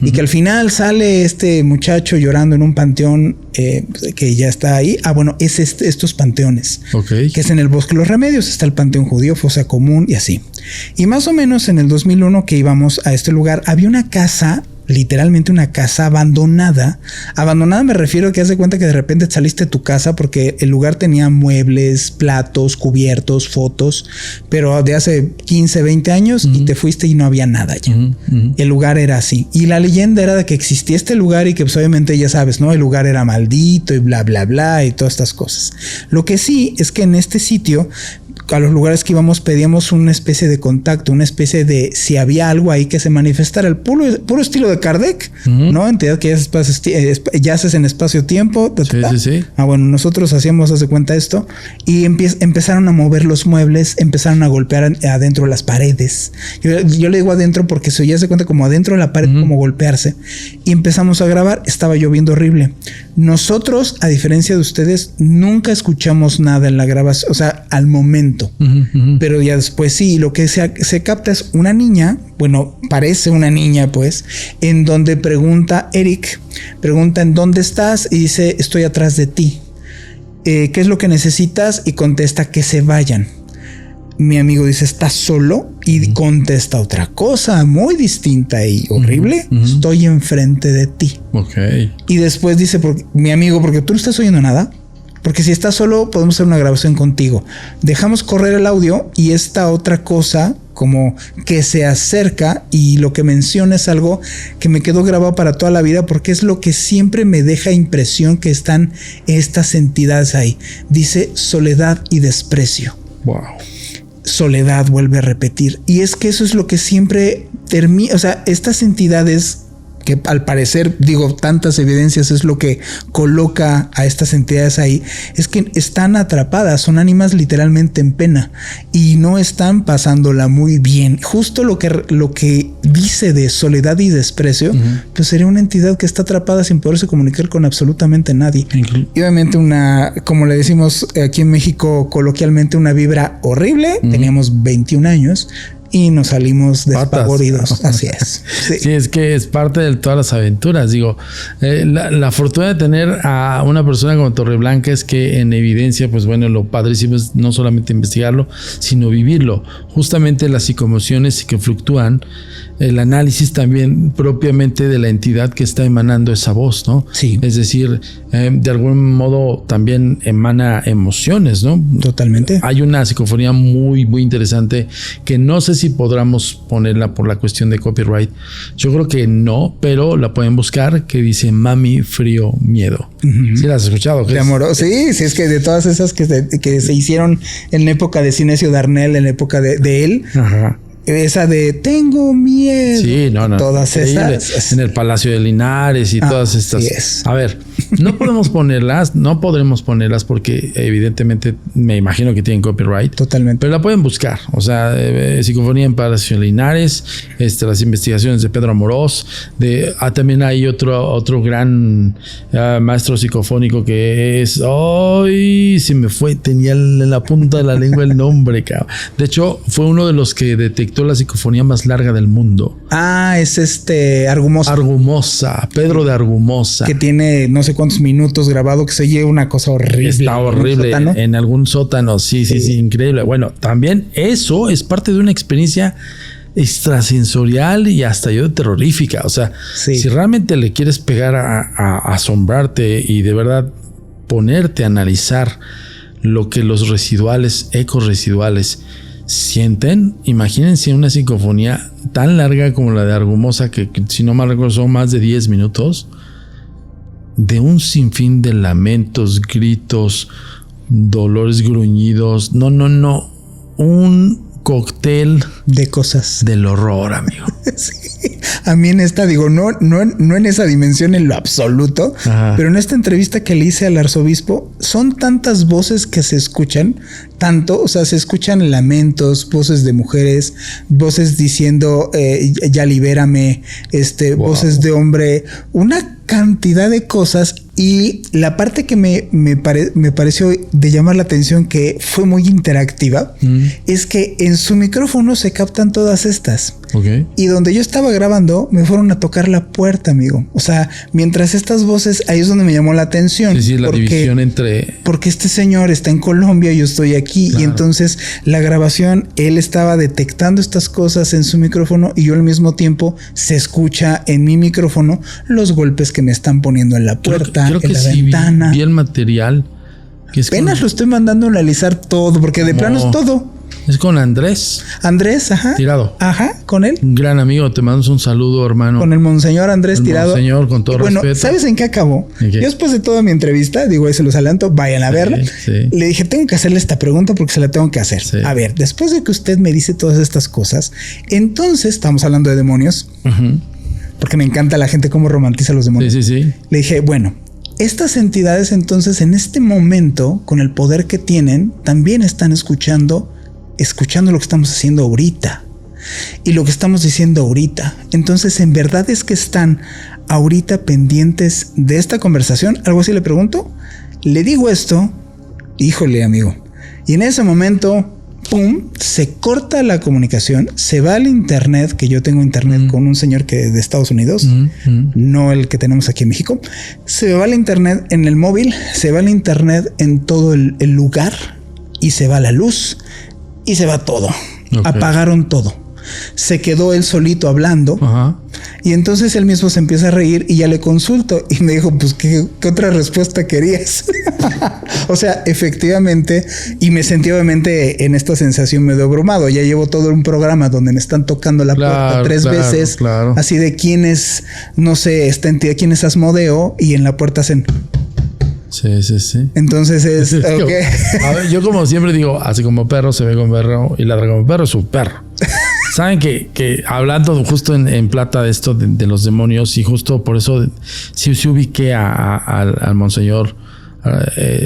B: y que al final sale este muchacho llorando en un panteón que ya está ahí. Bueno, es estos panteones, que es en el Bosque de los Remedios. Está el Panteón Judío, Fosa Común y así. Y más o menos en el 2001 que íbamos a este lugar, había una casa, literalmente una casa abandonada. Abandonada me refiero a que haz de cuenta que de repente saliste de tu casa porque el lugar tenía muebles, platos, cubiertos, fotos, pero de hace 15, 20 años y te fuiste y no había nada ya. El lugar era así. Y la leyenda era de que existía este lugar y que pues obviamente ya sabes, ¿no? El lugar era maldito y bla, bla, bla y todas estas cosas. Lo que sí es que en este sitio, a los lugares que íbamos, pedíamos una especie de contacto, una especie de si había algo ahí que se manifestara, el puro estilo de Kardec, ¿no? Entidad que ya haces en espacio-tiempo. Sí. Bueno, nosotros hacíamos, haz de cuenta esto, y empezaron a mover los muebles, empezaron a golpear adentro las paredes. Yo le digo adentro porque se oía, haz de cuenta, como adentro de la pared, como golpearse. Y empezamos a grabar, estaba lloviendo horrible. Nosotros, a diferencia de ustedes, nunca escuchamos nada en la grabación, o sea, al momento. Pero ya después sí, lo que se capta es una niña, bueno, parece una niña pues, en donde pregunta Eric, pregunta ¿en dónde estás? Y dice, estoy atrás de ti. ¿Qué es lo que necesitas? Y contesta que se vayan. Mi amigo dice, ¿estás solo? Y contesta otra cosa muy distinta y horrible. Estoy enfrente de ti. Y después dice, mi amigo, porque tú no estás oyendo nada. Porque si estás solo, podemos hacer una grabación contigo. Dejamos correr el audio y esta otra cosa como que se acerca, y lo que menciona es algo que me quedó grabado para toda la vida porque es lo que siempre me deja impresión que están estas entidades ahí. Dice soledad y desprecio. Wow. Soledad, vuelve a repetir. Y es que eso es lo que siempre termina, o sea, estas entidades que al parecer, digo, tantas evidencias es lo que coloca a estas entidades ahí, es que están atrapadas, son ánimas literalmente en pena y no están pasándola muy bien. Justo lo que dice de soledad y desprecio, pues sería una entidad que está atrapada sin poderse comunicar con absolutamente nadie. Y obviamente como le decimos aquí en México coloquialmente, una vibra horrible. Teníamos 21 años. Y nos salimos despavoridos. Así es.
A: Sí, es que es parte de todas las aventuras. Digo, la fortuna de tener a una persona como Torreblanca es que en evidencia, pues bueno, lo padrísimo es no solamente investigarlo, sino vivirlo. Justamente las psicoemociones que fluctúan, el análisis también propiamente de la entidad que está emanando esa voz, ¿no? Sí. Es decir, de algún modo también emana emociones, ¿no?
B: Totalmente.
A: Hay una psicofonía muy, muy interesante que no sé si podamos ponerla por la cuestión de copyright. Yo creo que no, pero la pueden buscar, que dice Mami, Frío, Miedo. ¿Sí la has escuchado?
B: De amor. Sí, es que de todas esas que se hicieron en la época de Sinesio Darnell, en la época de él. Ajá. Esa de Tengo miedo.
A: Sí, no.
B: Todas esas.
A: En el Palacio de Linares y todas estas.
B: Yes.
A: A ver, no podremos ponerlas porque evidentemente me imagino que tienen copyright.
B: Totalmente.
A: Pero la pueden buscar. O sea, psicofonía en Palacio de Linares, las investigaciones de Pedro Amorós. También hay otro gran maestro psicofónico que es. ¡Ay! Se me fue. Tenía en la punta de la lengua el nombre, cabrón. De hecho, fue uno de los que detectó la psicofonía más larga del mundo.
B: Es Argumosa.
A: Argumosa, Pedro de Argumosa.
B: Que tiene no sé cuántos minutos grabado, que se oye una cosa horrible.
A: Está horrible. En algún sótano, sí, increíble. Bueno, también eso es parte de una experiencia extrasensorial y hasta yo terrorífica. O sea, si realmente le quieres pegar a asombrarte y de verdad ponerte a analizar lo que los residuales, ecos residuales sienten, imagínense una psicofonía tan larga como la de Argumosa, que si no mal recuerdo son más de 10 minutos, de un sinfín de lamentos, gritos, dolores, gruñidos. No. Un cóctel
B: de cosas
A: del horror, amigo.
B: Sí. A mí en esta, digo, no en esa dimensión en lo absoluto, pero en esta entrevista que le hice al arzobispo, son tantas voces que se escuchan, tanto, o sea, se escuchan lamentos, voces de mujeres, voces diciendo, ya libérame, voces de hombre, una cantidad de cosas. Y la parte que me pareció de llamar la atención, que fue muy interactiva, es que en su micrófono se captan todas estas.
A: Okay.
B: Y donde yo estaba grabando, me fueron a tocar la puerta, amigo. O sea, mientras estas voces, ahí es donde me llamó la atención.
A: Sí, la división entre...
B: Porque este señor está en Colombia, yo estoy aquí. Claro. Y entonces la grabación, él estaba detectando estas cosas en su micrófono y yo al mismo tiempo se escucha en mi micrófono los golpes que me están poniendo en la puerta.
A: Creo que
B: en la
A: sí,
B: ventana.
A: Vi el material. Que es
B: apenas lo estoy mandando a analizar todo, porque de plano es todo.
A: Es con Andrés.
B: Andrés, ajá.
A: Tirado.
B: Ajá, con él.
A: Un gran amigo, te mandamos un saludo, hermano.
B: Con el monseñor Andrés Tirado.
A: Monseñor, con todo respeto.
B: Bueno, ¿sabes en qué acabó?
A: ¿En qué?
B: Yo después de toda mi entrevista, digo, se los adelanto, vayan a verla.
A: Sí.
B: Le dije, tengo que hacerle esta pregunta porque se la tengo que hacer.
A: Sí.
B: A ver, después de que usted me dice todas estas cosas, entonces estamos hablando de demonios, porque me encanta la gente cómo romantiza los demonios.
A: Sí.
B: Le dije, bueno, estas entidades entonces en este momento, con el poder que tienen, también están escuchando lo que estamos haciendo ahorita y lo que estamos diciendo ahorita. Entonces, ¿en verdad es que están ahorita pendientes de esta conversación? Algo así le pregunto. Le digo esto, híjole, amigo. Y en ese momento, pum, se corta la comunicación, se va al internet, que yo tengo internet con un señor que de Estados Unidos, no el que tenemos aquí en México. Se va al internet en el móvil, se va al internet en todo el lugar y se va la luz. Y se va todo. Okay. Apagaron todo. Se quedó él solito hablando. Y entonces él mismo se empieza a reír y ya le consulto. Y me dijo, pues, ¿qué otra respuesta querías? O sea, efectivamente. Y me sentí obviamente en esta sensación medio abrumado. Ya llevo todo un programa donde me están tocando la puerta 3 veces. Claro. Así de quién es, no sé, esta entidad, quién es Asmodeo. Y en la puerta hacen...
A: Sí.
B: Entonces es... Okay.
A: A ver, yo como siempre digo, así como perro se ve como perro y ladra como perro es su perro. Saben que hablando justo en plata de esto de los demonios, y justo por eso sí ubiqué al monseñor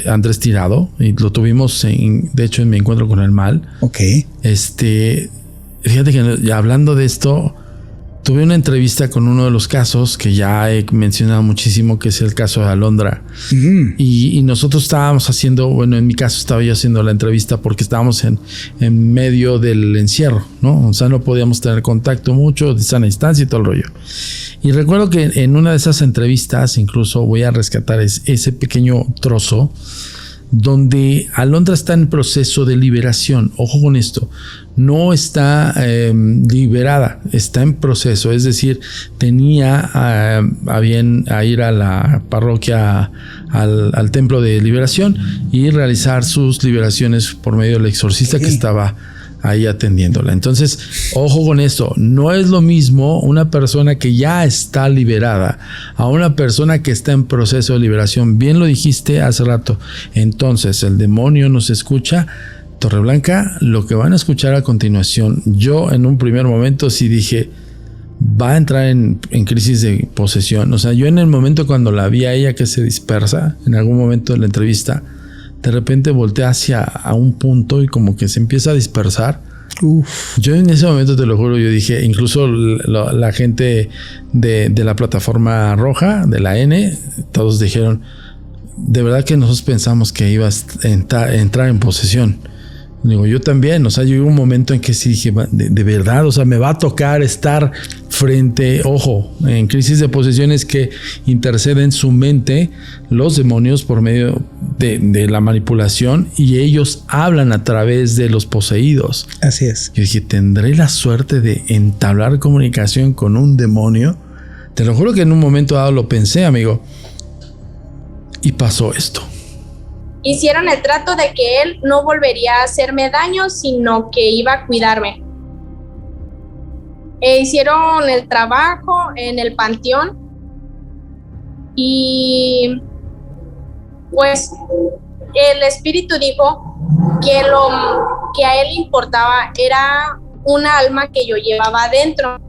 A: Andrés Tirado, y lo tuvimos de hecho en mi encuentro con el mal.
B: Ok.
A: Fíjate que ya hablando de esto, tuve una entrevista con uno de los casos que ya he mencionado muchísimo, que es el caso de Alondra. Y nosotros estábamos haciendo, bueno, en mi caso estaba yo haciendo la entrevista porque estábamos en medio del encierro, ¿no? O sea, no podíamos tener contacto mucho, de sana distancia y todo el rollo. Y recuerdo que en una de esas entrevistas, incluso voy a rescatar ese pequeño trozo, donde Alondra está en proceso de liberación. Ojo con esto, no está liberada, está en proceso, es decir, tenía a bien a ir a la parroquia, al templo de liberación y realizar sus liberaciones por medio del exorcista que estaba ahí atendiéndola. Entonces, ojo con esto, no es lo mismo una persona que ya está liberada a una persona que está en proceso de liberación. Bien lo dijiste hace rato. Entonces, el demonio nos escucha. Torreblanca, lo que van a escuchar a continuación, yo en un primer momento sí dije, va a entrar en crisis de posesión. O sea, yo en el momento cuando la vi a ella que se dispersa, en algún momento de la entrevista, de repente voltea a un punto y como que se empieza a dispersar. Yo en ese momento, te lo juro, yo dije, incluso la gente de la plataforma roja, de la N, todos dijeron, de verdad que nosotros pensamos que iba a entrar en posesión. Digo, yo también, o sea, yo hubo un momento en que sí dije, de verdad, o sea, me va a tocar estar en crisis de posesión es que interceden su mente los demonios por medio de la manipulación y ellos hablan a través de los poseídos.
B: Así es.
A: Yo dije, ¿tendré la suerte de entablar comunicación con un demonio? Te lo juro que en un momento dado lo pensé, amigo. Y pasó esto.
E: Hicieron el trato de que él no volvería a hacerme daño, sino que iba a cuidarme. Hicieron el trabajo en el panteón y pues el espíritu dijo que lo que a él importaba era una alma que yo llevaba adentro.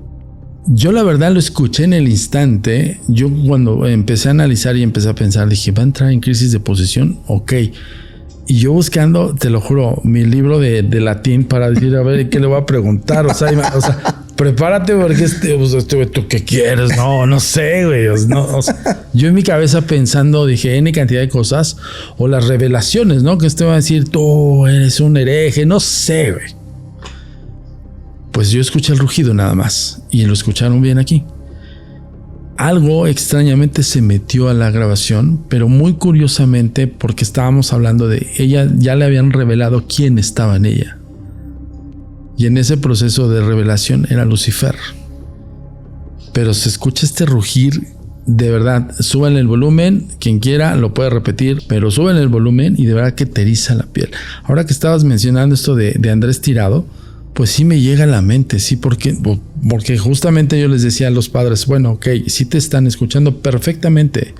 A: Yo la verdad lo escuché en el instante. Yo cuando empecé a analizar y empecé a pensar, dije, ¿va a entrar en crisis de posesión? Ok. Y yo buscando, te lo juro, mi libro de latín para decir, a ver, ¿qué le voy a preguntar? O sea, prepárate porque ¿tú qué quieres? No sé, güey. Yo en mi cabeza pensando, dije, N cantidad de cosas. O las revelaciones, ¿no? Que va a decir, tú eres un hereje. No sé, güey. Pues yo escuché el rugido nada más. Y lo escucharon bien aquí. Algo extrañamente se metió a la grabación, pero muy curiosamente porque estábamos hablando de ella, ya le habían revelado quién estaba en ella. Y en ese proceso de revelación era Lucifer. Pero se escucha este rugir, de verdad, súbanle el volumen, quien quiera lo puede repetir, pero súbanle el volumen y de verdad que te eriza la piel. Ahora que estabas mencionando esto de Andrés Tirado, pues sí me llega a la mente, sí, porque justamente yo les decía a los padres, bueno, ok, sí te están escuchando perfectamente.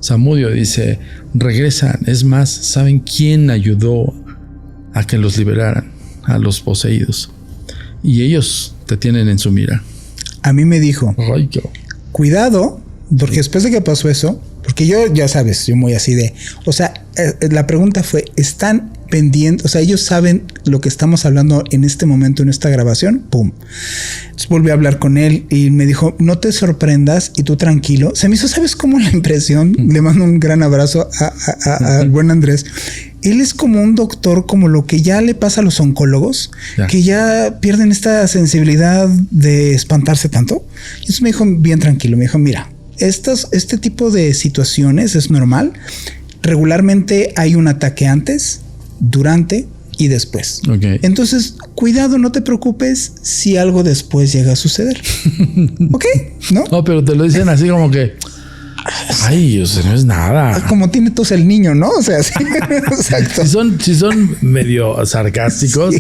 A: Zamudio dice, regresan, es más, ¿saben quién ayudó a que los liberaran? A los poseídos. Y ellos te tienen en su mira.
B: A mí me dijo, cuidado, porque después de que pasó eso, porque yo, ya sabes, yo muy así de, o sea, la pregunta fue, ¿están pendientes? O sea, ellos saben lo que estamos hablando en este momento, en esta grabación, pum. Entonces volví a hablar con él y me dijo, no te sorprendas y tú tranquilo. Se me hizo, ¿sabes cómo la impresión? Le mando un gran abrazo al buen Andrés. Él es como un doctor, como lo que ya le pasa a los oncólogos, que ya pierden esta sensibilidad de espantarse tanto. Y eso me dijo bien tranquilo, me dijo, mira, este tipo de situaciones es normal. Regularmente hay un ataque antes, durante y después. Okay. Entonces, cuidado, no te preocupes si algo después llega a suceder. ¿Ok? ¿No?
A: No, pero te lo dicen así como que... Ay, o sea, no es nada.
B: Como tiene tos el niño, ¿no? O sea, sí. Exacto.
A: Si son medio sarcásticos,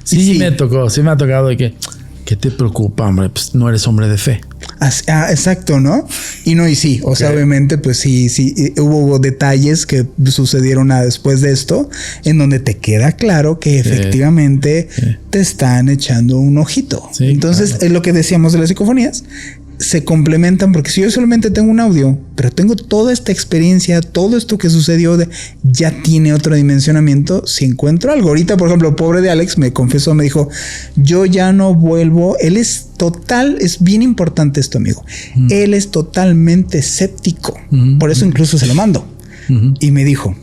A: sí me ha tocado de que ¿qué te preocupa, hombre? Pues no eres hombre de fe.
B: Exacto, ¿no? Y sí, o sea, obviamente, pues sí, hubo detalles que sucedieron después de esto, en donde te queda claro que efectivamente te están echando un ojito. Sí, entonces, es lo que decíamos de las psicofonías. Se complementan, porque si yo solamente tengo un audio, pero tengo toda esta experiencia, todo esto que sucedió, ya tiene otro dimensionamiento. Si encuentro algo, ahorita, por ejemplo, pobre de Alex me confesó, me dijo, yo ya no vuelvo. Él es bien importante esto, amigo. Él es totalmente escéptico. Por eso incluso se lo mando. Y me dijo,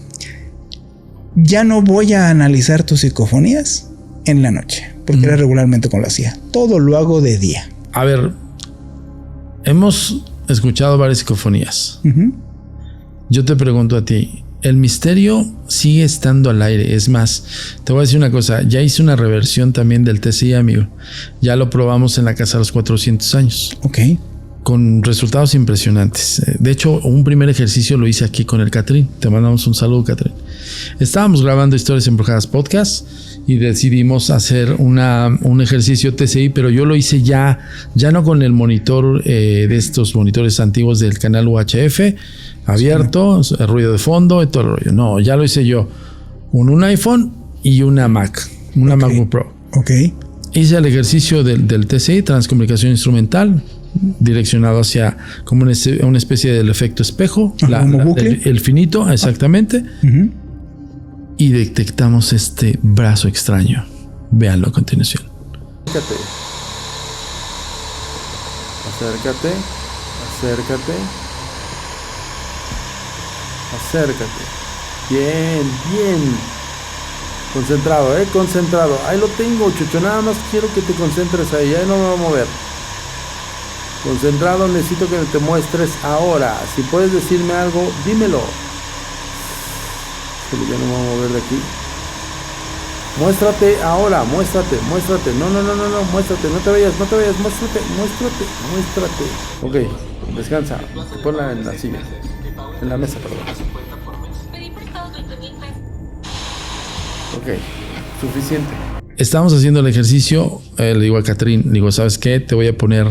B: ya no voy a analizar tus psicofonías en la noche, porque era regularmente como lo hacía. Todo lo hago de día.
A: A ver, hemos escuchado varias psicofonías. Yo te pregunto a ti, el misterio sigue estando al aire. Es más, te voy a decir una cosa, ya hice una reversión también del TCI, amigo. Ya lo probamos en la casa de los 400 años.
B: Ok.
A: Con resultados impresionantes. De hecho, un primer ejercicio lo hice aquí con el Catrín. Te mandamos un saludo, Catrín. Estábamos grabando Historias Embrujadas Podcast y decidimos hacer un ejercicio TCI, pero yo lo hice ya no con el monitor de estos monitores antiguos del canal UHF abierto, el ruido de fondo y todo el rollo. No, ya lo hice yo con un iPhone y una Mac, MacBook Pro.
B: Ok.
A: Hice el ejercicio del TCI, transcomunicación instrumental, direccionado hacia como una especie del efecto espejo, el finito, exactamente. Y detectamos este brazo extraño. Véanlo a continuación. Acércate. Bien. Concentrado, concentrado. Ahí lo tengo, Chucho. Nada más quiero que te concentres ahí. Ahí no me voy a mover. Concentrado, necesito que te muestres ahora. Si puedes decirme algo, dímelo. Ya no me voy a mover de aquí. Muéstrate ahora, muéstrate. No, muéstrate, no te vayas, muéstrate. Ok, descansa. Ponla en la silla. En la mesa, perdón. Ok, suficiente. Estamos haciendo el ejercicio. Le digo a Catherine, ¿sabes qué? Te voy a poner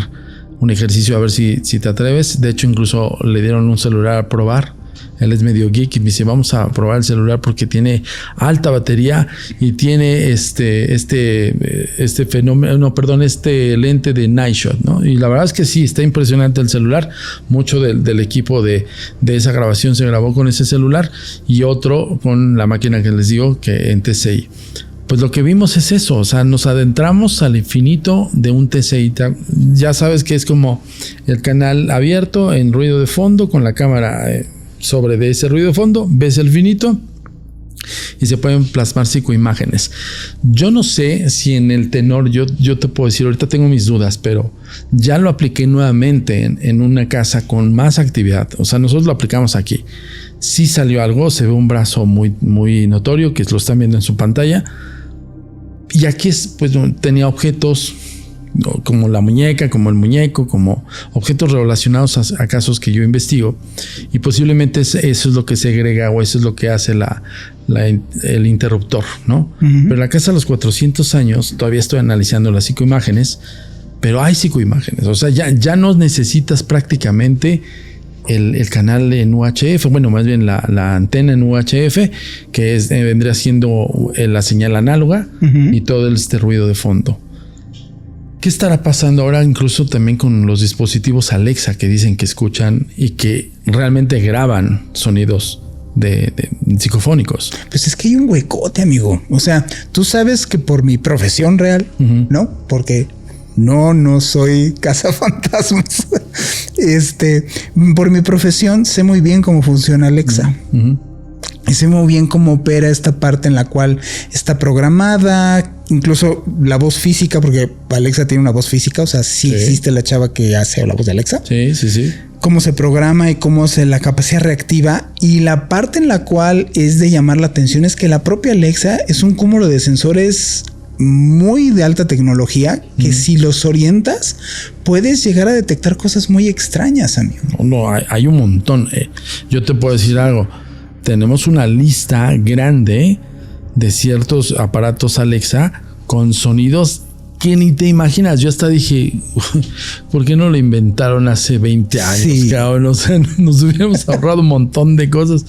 A: un ejercicio a ver si te atreves. De hecho, incluso le dieron un celular a probar. Él es medio geek y me dice, vamos a probar el celular porque tiene alta batería y tiene este lente de Night Shot, ¿no? Y la verdad es que sí, está impresionante el celular. Mucho del equipo de esa grabación se grabó con ese celular y otro con la máquina que les digo, que en TCI. Pues lo que vimos es eso, o sea, nos adentramos al infinito de un TCI. Ya sabes que es como el canal abierto en ruido de fondo con la cámara sobre de ese ruido de fondo, ves el finito y se pueden plasmar psicoimágenes. Yo no sé si en el tenor, yo te puedo decir, ahorita tengo mis dudas, pero ya lo apliqué nuevamente en una casa con más actividad. O sea, nosotros lo aplicamos aquí. Sí salió algo, se ve un brazo muy, muy notorio, que lo están viendo en su pantalla. Y aquí tenía objetos como la muñeca, como el muñeco, como objetos relacionados a casos que yo investigo, y posiblemente eso es lo que segrega o eso es lo que hace el interruptor, ¿no? Uh-huh. Pero en la casa de los 400 años todavía estoy analizando las psicoimágenes, pero hay psicoimágenes, o sea, ya no necesitas prácticamente el canal en UHF, bueno, más bien la antena en UHF, que vendría siendo la señal análoga, uh-huh, y todo este ruido de fondo. ¿Qué estará pasando ahora incluso también con los dispositivos Alexa que dicen que escuchan y que realmente graban sonidos de psicofónicos? Pues es que hay un huecote, amigo. O sea, tú sabes que por mi profesión real, uh-huh, ¿no? Porque no soy cazafantasmas. Por mi profesión sé muy bien cómo funciona Alexa. Uh-huh. Y sé muy bien cómo opera esta parte en la cual está programada, incluso la voz física, porque Alexa tiene una voz física, o sea, sí existe la chava que hace la voz de Alexa. Sí. Cómo se programa y cómo la capacidad reactiva. Y la parte en la cual es de llamar la atención es que la propia Alexa es un cúmulo de sensores muy de alta tecnología que si los orientas puedes llegar a detectar cosas muy extrañas, amigo. No, hay un montón. Yo te puedo decir algo. Tenemos una lista grande de ciertos aparatos Alexa con sonidos que ni te imaginas. Yo hasta dije, ¿por qué no lo inventaron hace 20 años? Sí. Cabrón? O sea, nos hubiéramos ahorrado un montón de cosas.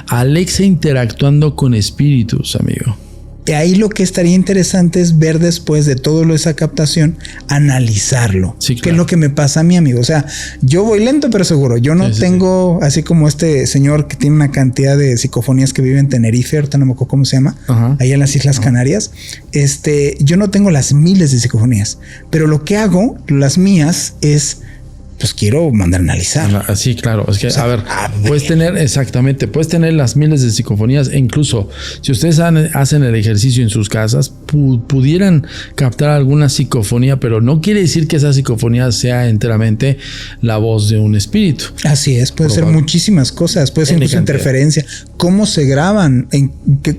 A: Alexa interactuando con espíritus, amigo. Y ahí lo que estaría interesante es ver después de todo esa captación, analizarlo. Sí, claro. Que es lo que me pasa a mí, amigo. O sea, yo voy lento pero seguro. Yo no tengo, así como este señor que tiene una cantidad de psicofonías que vive en Tenerife, ahorita no me acuerdo cómo se llama, allá en las Islas Canarias. Yo no tengo las miles de psicofonías, pero lo que hago, las mías, es pues quiero mandar a analizar. Sí, claro. Es que, a ver, puedes tener las miles de psicofonías e incluso si ustedes hacen el ejercicio en sus casas, pudieran captar alguna psicofonía, pero no quiere decir que esa psicofonía sea enteramente la voz de un espíritu. Así es, puede ser muchísimas cosas, puede ser incluso interferencia. ¿Cómo se graban?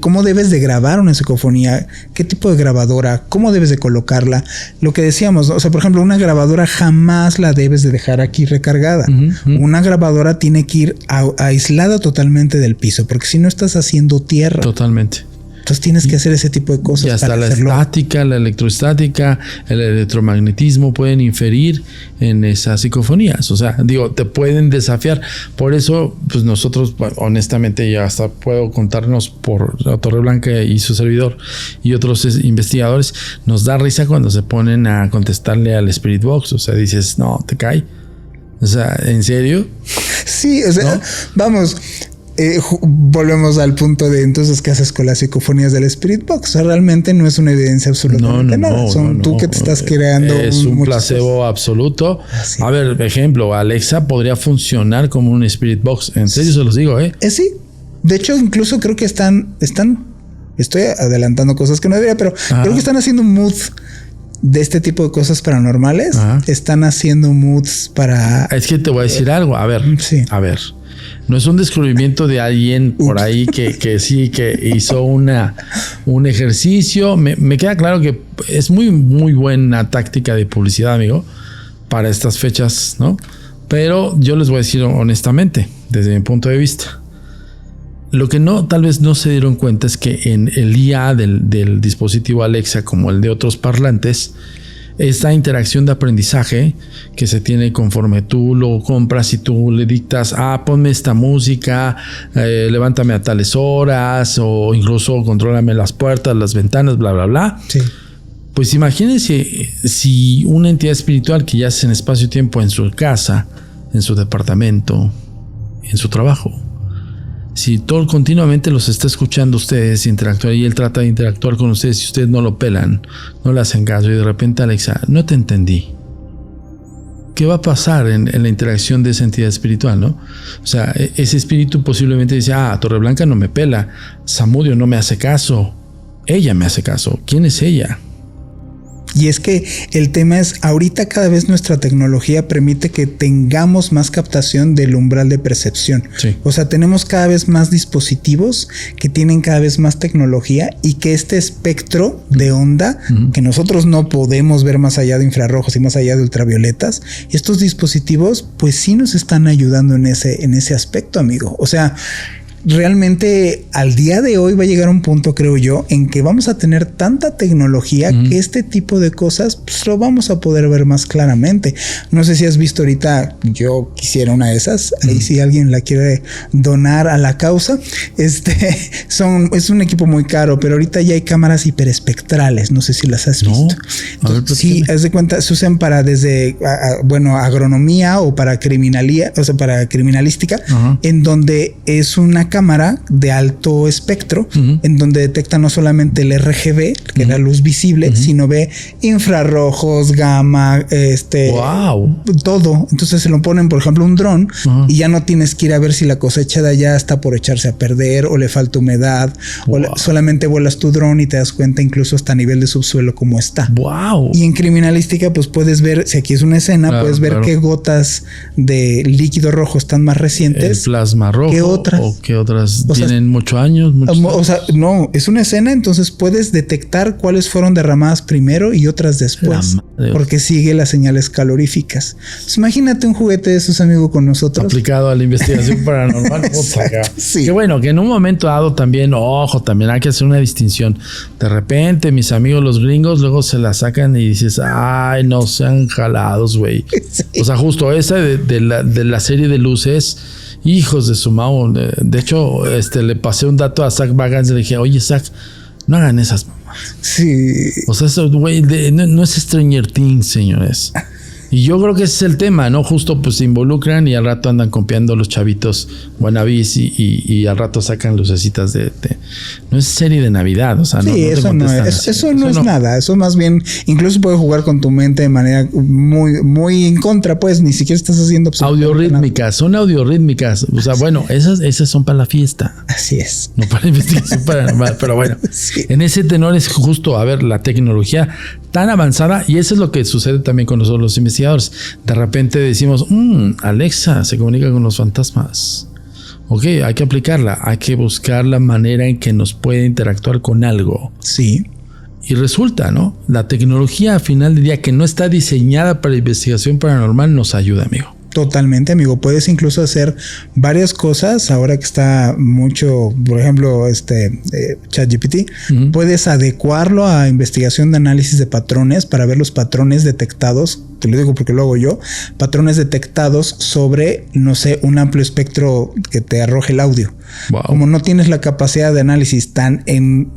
A: ¿Cómo debes de grabar una psicofonía? ¿Qué tipo de grabadora? ¿Cómo debes de colocarla? Lo que decíamos, ¿no? O sea, por ejemplo, una grabadora jamás la debes de dejar aquí recargada. Una grabadora tiene que ir aislada totalmente del piso, porque si no estás haciendo tierra. Totalmente. Entonces tienes que hacer ese tipo de cosas. Y hasta la estática, la electrostática, el electromagnetismo pueden inferir en esas psicofonías. O sea, digo, te pueden desafiar. Por eso, pues nosotros, honestamente, ya hasta puedo contarnos por Torreblanca y su servidor y otros investigadores, nos da risa cuando se ponen a contestarle al Spirit Box. O sea, dices, no, te cae. O sea, ¿en serio? Sí, o sea, ¿no? Vamos... volvemos al punto de entonces ¿qué haces con las psicofonías del Spirit Box? O sea, realmente no es una evidencia absolutamente nada. Son tú que te estás creando. Es un placebo absoluto. Así. A ver, ejemplo, Alexa podría funcionar como un Spirit Box. En serio se los digo, sí. De hecho, incluso creo que están. Estoy adelantando cosas que no debería, pero creo que están haciendo un mood
B: de este tipo de cosas paranormales, están haciendo moods para...
A: Es que te voy a decir algo. A ver, a ver. No es un descubrimiento de alguien por ahí que sí, que hizo un ejercicio. Me queda claro que es muy, muy buena táctica de publicidad, amigo, para estas fechas, ¿no? Pero yo les voy a decir honestamente, desde mi punto de vista, lo que tal vez no se dieron cuenta es que en el IA del dispositivo Alexa, como el de otros parlantes, esta interacción de aprendizaje que se tiene conforme tú lo compras y tú le dictas, ponme esta música, levántame a tales horas, o incluso contrólame las puertas, las ventanas, bla, bla, bla.
B: Sí.
A: Pues imagínense si una entidad espiritual que ya es en espacio-tiempo en su casa, en su departamento, en su trabajo, si todo continuamente los está escuchando ustedes interactuar y él trata de interactuar con ustedes y ustedes no lo pelan, no le hacen caso y de repente Alexa, no te entendí. ¿Qué va a pasar en la interacción de esa entidad espiritual, no? O sea, ese espíritu posiblemente dice, Torreblanca no me pela, Zamudio no me hace caso, ella me hace caso. ¿Quién es ella?
B: Y es que el tema es, ahorita cada vez nuestra tecnología permite que tengamos más captación del umbral de percepción.
A: Sí.
B: O sea, tenemos cada vez más dispositivos que tienen cada vez más tecnología y que este espectro de onda, que nosotros no podemos ver más allá de infrarrojos y más allá de ultravioletas, estos dispositivos pues sí nos están ayudando en ese aspecto, amigo. O sea, realmente al día de hoy va a llegar un punto, creo yo, en que vamos a tener tanta tecnología que este tipo de cosas pues, lo vamos a poder ver más claramente. No sé si has visto ahorita, yo quisiera una de esas, ahí si alguien la quiere donar a la causa, es un equipo muy caro, pero ahorita ya hay cámaras hiperespectrales, no sé si las has visto. Entonces, sí, haz de cuenta, se usan para desde, agronomía o para criminalía, o sea, para criminalística, en donde es una cámara de alto espectro en donde detecta no solamente el RGB, que es la luz visible, sino ve infrarrojos, gamma, todo. Entonces se lo ponen, por ejemplo, un dron y ya no tienes que ir a ver si la cosecha de allá está por echarse a perder o le falta humedad o solamente vuelas tu dron y te das cuenta incluso hasta a nivel de subsuelo cómo está. Y en criminalística pues puedes ver, si aquí es una escena, puedes ver qué gotas de líquido rojo están más recientes,
A: el plasma rojo,
B: que otras.
A: O que otras tienen muchos años.
B: O sea, no, es una escena, entonces puedes detectar cuáles fueron derramadas primero y otras después, porque sigue las señales caloríficas. Entonces, imagínate un juguete de esos, amigos, con nosotros.
A: Aplicado a la investigación paranormal.
B: Sí.
A: Que bueno, que en un momento dado también, también hay que hacer una distinción. De repente, mis amigos los gringos luego se la sacan y dices, ay, no sean jalados, güey. Sí. O sea, justo esa de la serie de luces, hijos de su mao. De hecho, le pasé un dato a Zach Bagans y le dije, oye, Zach, no hagan esas mamás.
B: Sí.
A: O sea, eso, güey, no es Stranger Things, señores. Y yo creo que ese es el tema, ¿no? Justo pues se involucran y al rato andan copiando los chavitos wannabes y al rato sacan lucecitas no es serie de Navidad, o sea,
B: sí, eso no es nada. Eso más bien incluso puede jugar con tu mente de manera muy, muy en contra, pues ni siquiera estás haciendo
A: audiorítmicas, son audiorítmicas. O sea, bueno, esas son para la fiesta.
B: Así es.
A: No para la investigación paranormal, pero bueno, sí. En ese tenor es justo, a ver, la tecnología tan avanzada, y eso es lo que sucede también con nosotros los investigadores. De repente decimos, Alexa se comunica con los fantasmas. Ok, hay que aplicarla, hay que buscar la manera en que nos puede interactuar con algo.
B: Sí.
A: Y resulta, ¿no? La tecnología a final del día que no está diseñada para la investigación paranormal nos ayuda, amigo.
B: Totalmente, amigo. Puedes incluso hacer varias cosas. Ahora que está mucho, por ejemplo, ChatGPT, puedes adecuarlo a investigación de análisis de patrones para ver los patrones detectados. Te lo digo porque lo hago yo. Patrones detectados sobre, no sé, un amplio espectro que te arroje el audio. Wow. Como no tienes la capacidad de análisis tan en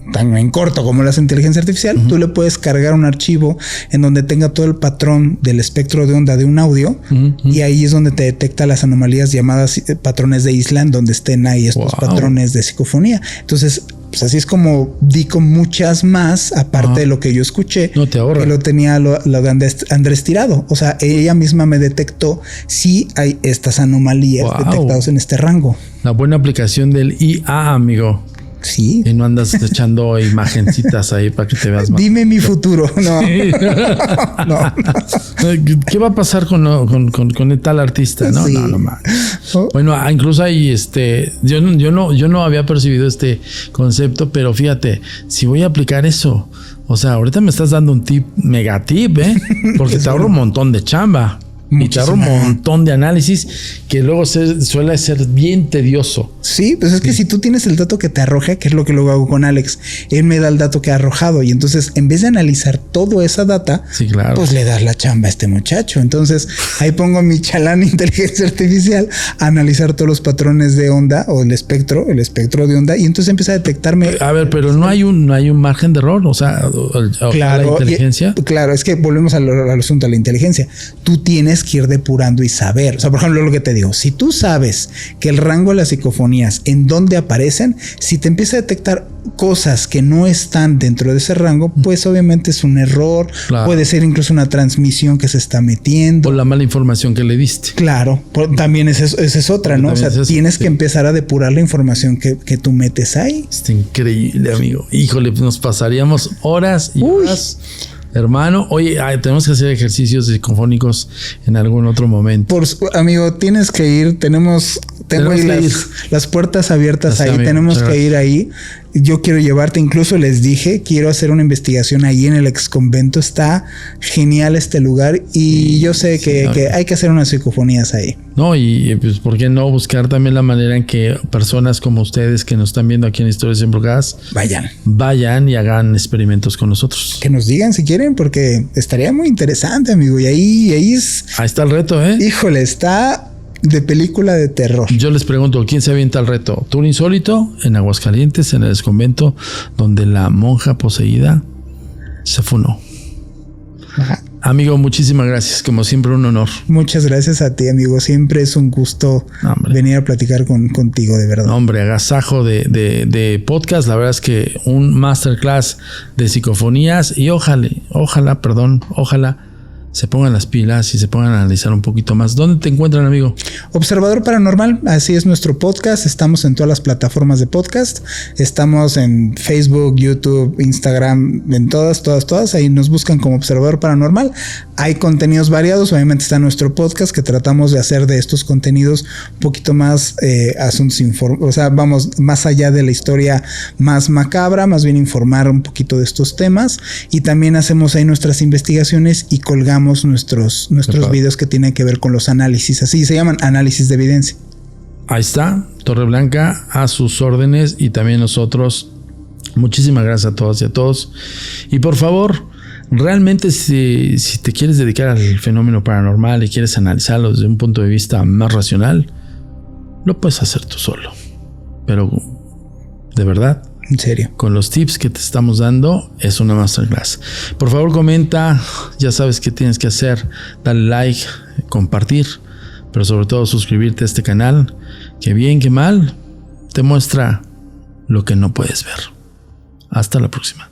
B: corto como la inteligencia artificial, tú le puedes cargar un archivo en donde tenga todo el patrón del espectro de onda de un audio y ahí es donde te detecta las anomalías llamadas patrones de Island, donde estén ahí estos patrones de psicofonía. Entonces, pues así es como di con muchas más, aparte de lo que yo escuché.
A: No te ahorra.
B: Que lo tenía lo de Andrés Tirado. O sea, ella misma me detectó si hay estas anomalías detectadas en este rango.
A: La buena aplicación del IA, amigo.
B: Sí.
A: Y no andas echando imagencitas ahí para que te veas más.
B: Dime mi futuro. No. No.
A: ¿Qué va a pasar con tal artista? No,
B: Sí.
A: no man.
B: Oh.
A: Bueno, incluso hay yo no había percibido este concepto, pero fíjate, si voy a aplicar eso, o sea, ahorita me estás dando un mega tip, porque te ahorro un montón de chamba. Y te ahorro un montón de análisis que luego suele ser bien tedioso.
B: Sí, pues es que si tú tienes el dato que te arroja, que es lo que luego hago con Alex, él me da el dato que ha arrojado y entonces en vez de analizar toda esa data,
A: Sí, claro.
B: pues le das la chamba a este muchacho. Entonces ahí pongo mi chalán inteligencia artificial a analizar todos los patrones de onda o el espectro de onda y entonces empieza a detectarme.
A: A ver, pero no hay un margen de error, o sea,
B: Claro,
A: la inteligencia.
B: Claro, es que volvemos al asunto de la inteligencia. Tú tienes que ir depurando y saber. O sea, por ejemplo, lo que te digo, si tú sabes que el rango de las psicofonías, en dónde aparecen, si te empieza a detectar cosas que no están dentro de ese rango, pues obviamente es un error.
A: Claro.
B: Puede ser incluso una transmisión que se está metiendo.
A: O la mala información que le diste.
B: Claro, también esa es otra, ¿no? O sea, tienes que empezar a depurar la información que tú metes ahí.
A: Está increíble, amigo. Híjole, nos pasaríamos horas y horas. Hermano, oye, tenemos que hacer ejercicios psicofónicos en algún otro momento.
B: Amigo, tienes que ir. Tengo ahí las puertas abiertas ahí.
A: Amigo,
B: tenemos que ir ahí. Yo quiero llevarte, incluso les dije, quiero hacer una investigación ahí en el ex convento. Está genial este lugar y yo sé que hay que hacer unas psicofonías ahí.
A: No, y pues, ¿por qué no buscar también la manera en que personas como ustedes que nos están viendo aquí en Historias Embrujadas vayan y hagan experimentos con nosotros?
B: Que nos digan si quieren, porque estaría muy interesante, amigo. Y ahí es.
A: Ahí está el reto, ¿eh?
B: Híjole, está de película de terror.
A: Yo les pregunto, ¿quién se avienta el reto? Tour insólito en Aguascalientes, en el exconvento, donde la monja poseída se funó.
B: Ajá.
A: Amigo, muchísimas gracias. Como siempre, un honor.
B: Muchas gracias a ti, amigo. Siempre es un gusto venir a platicar contigo, de verdad.
A: No, hombre, agasajo de podcast. La verdad es que un masterclass de psicofonías y ojalá se pongan las pilas y se pongan a analizar un poquito más. ¿Dónde te encuentran, amigo?
B: Observador Paranormal, así es nuestro podcast. Estamos en todas las plataformas de podcast. Estamos en Facebook, YouTube, Instagram, en todas. Ahí nos buscan como Observador Paranormal. Hay contenidos variados. Obviamente está nuestro podcast que tratamos de hacer de estos contenidos un poquito más asuntos o sea, vamos más allá de la historia más macabra, más bien informar un poquito de estos temas. Y también hacemos ahí nuestras investigaciones y colgamos nuestros videos que tienen que ver con los análisis, así se llaman, análisis de evidencia.
A: Ahí está, Torre Blanca a sus órdenes y también nosotros. Muchísimas gracias a todas y a todos. Y por favor, realmente si te quieres dedicar al fenómeno paranormal y quieres analizarlo desde un punto de vista más racional, lo puedes hacer tú solo. Pero de verdad,
B: en serio,
A: con los tips que te estamos dando, es una masterclass. Por favor, comenta, ya sabes qué tienes que hacer, dale like, compartir, pero sobre todo suscribirte a este canal, que bien que mal te muestra lo que no puedes ver. Hasta la próxima.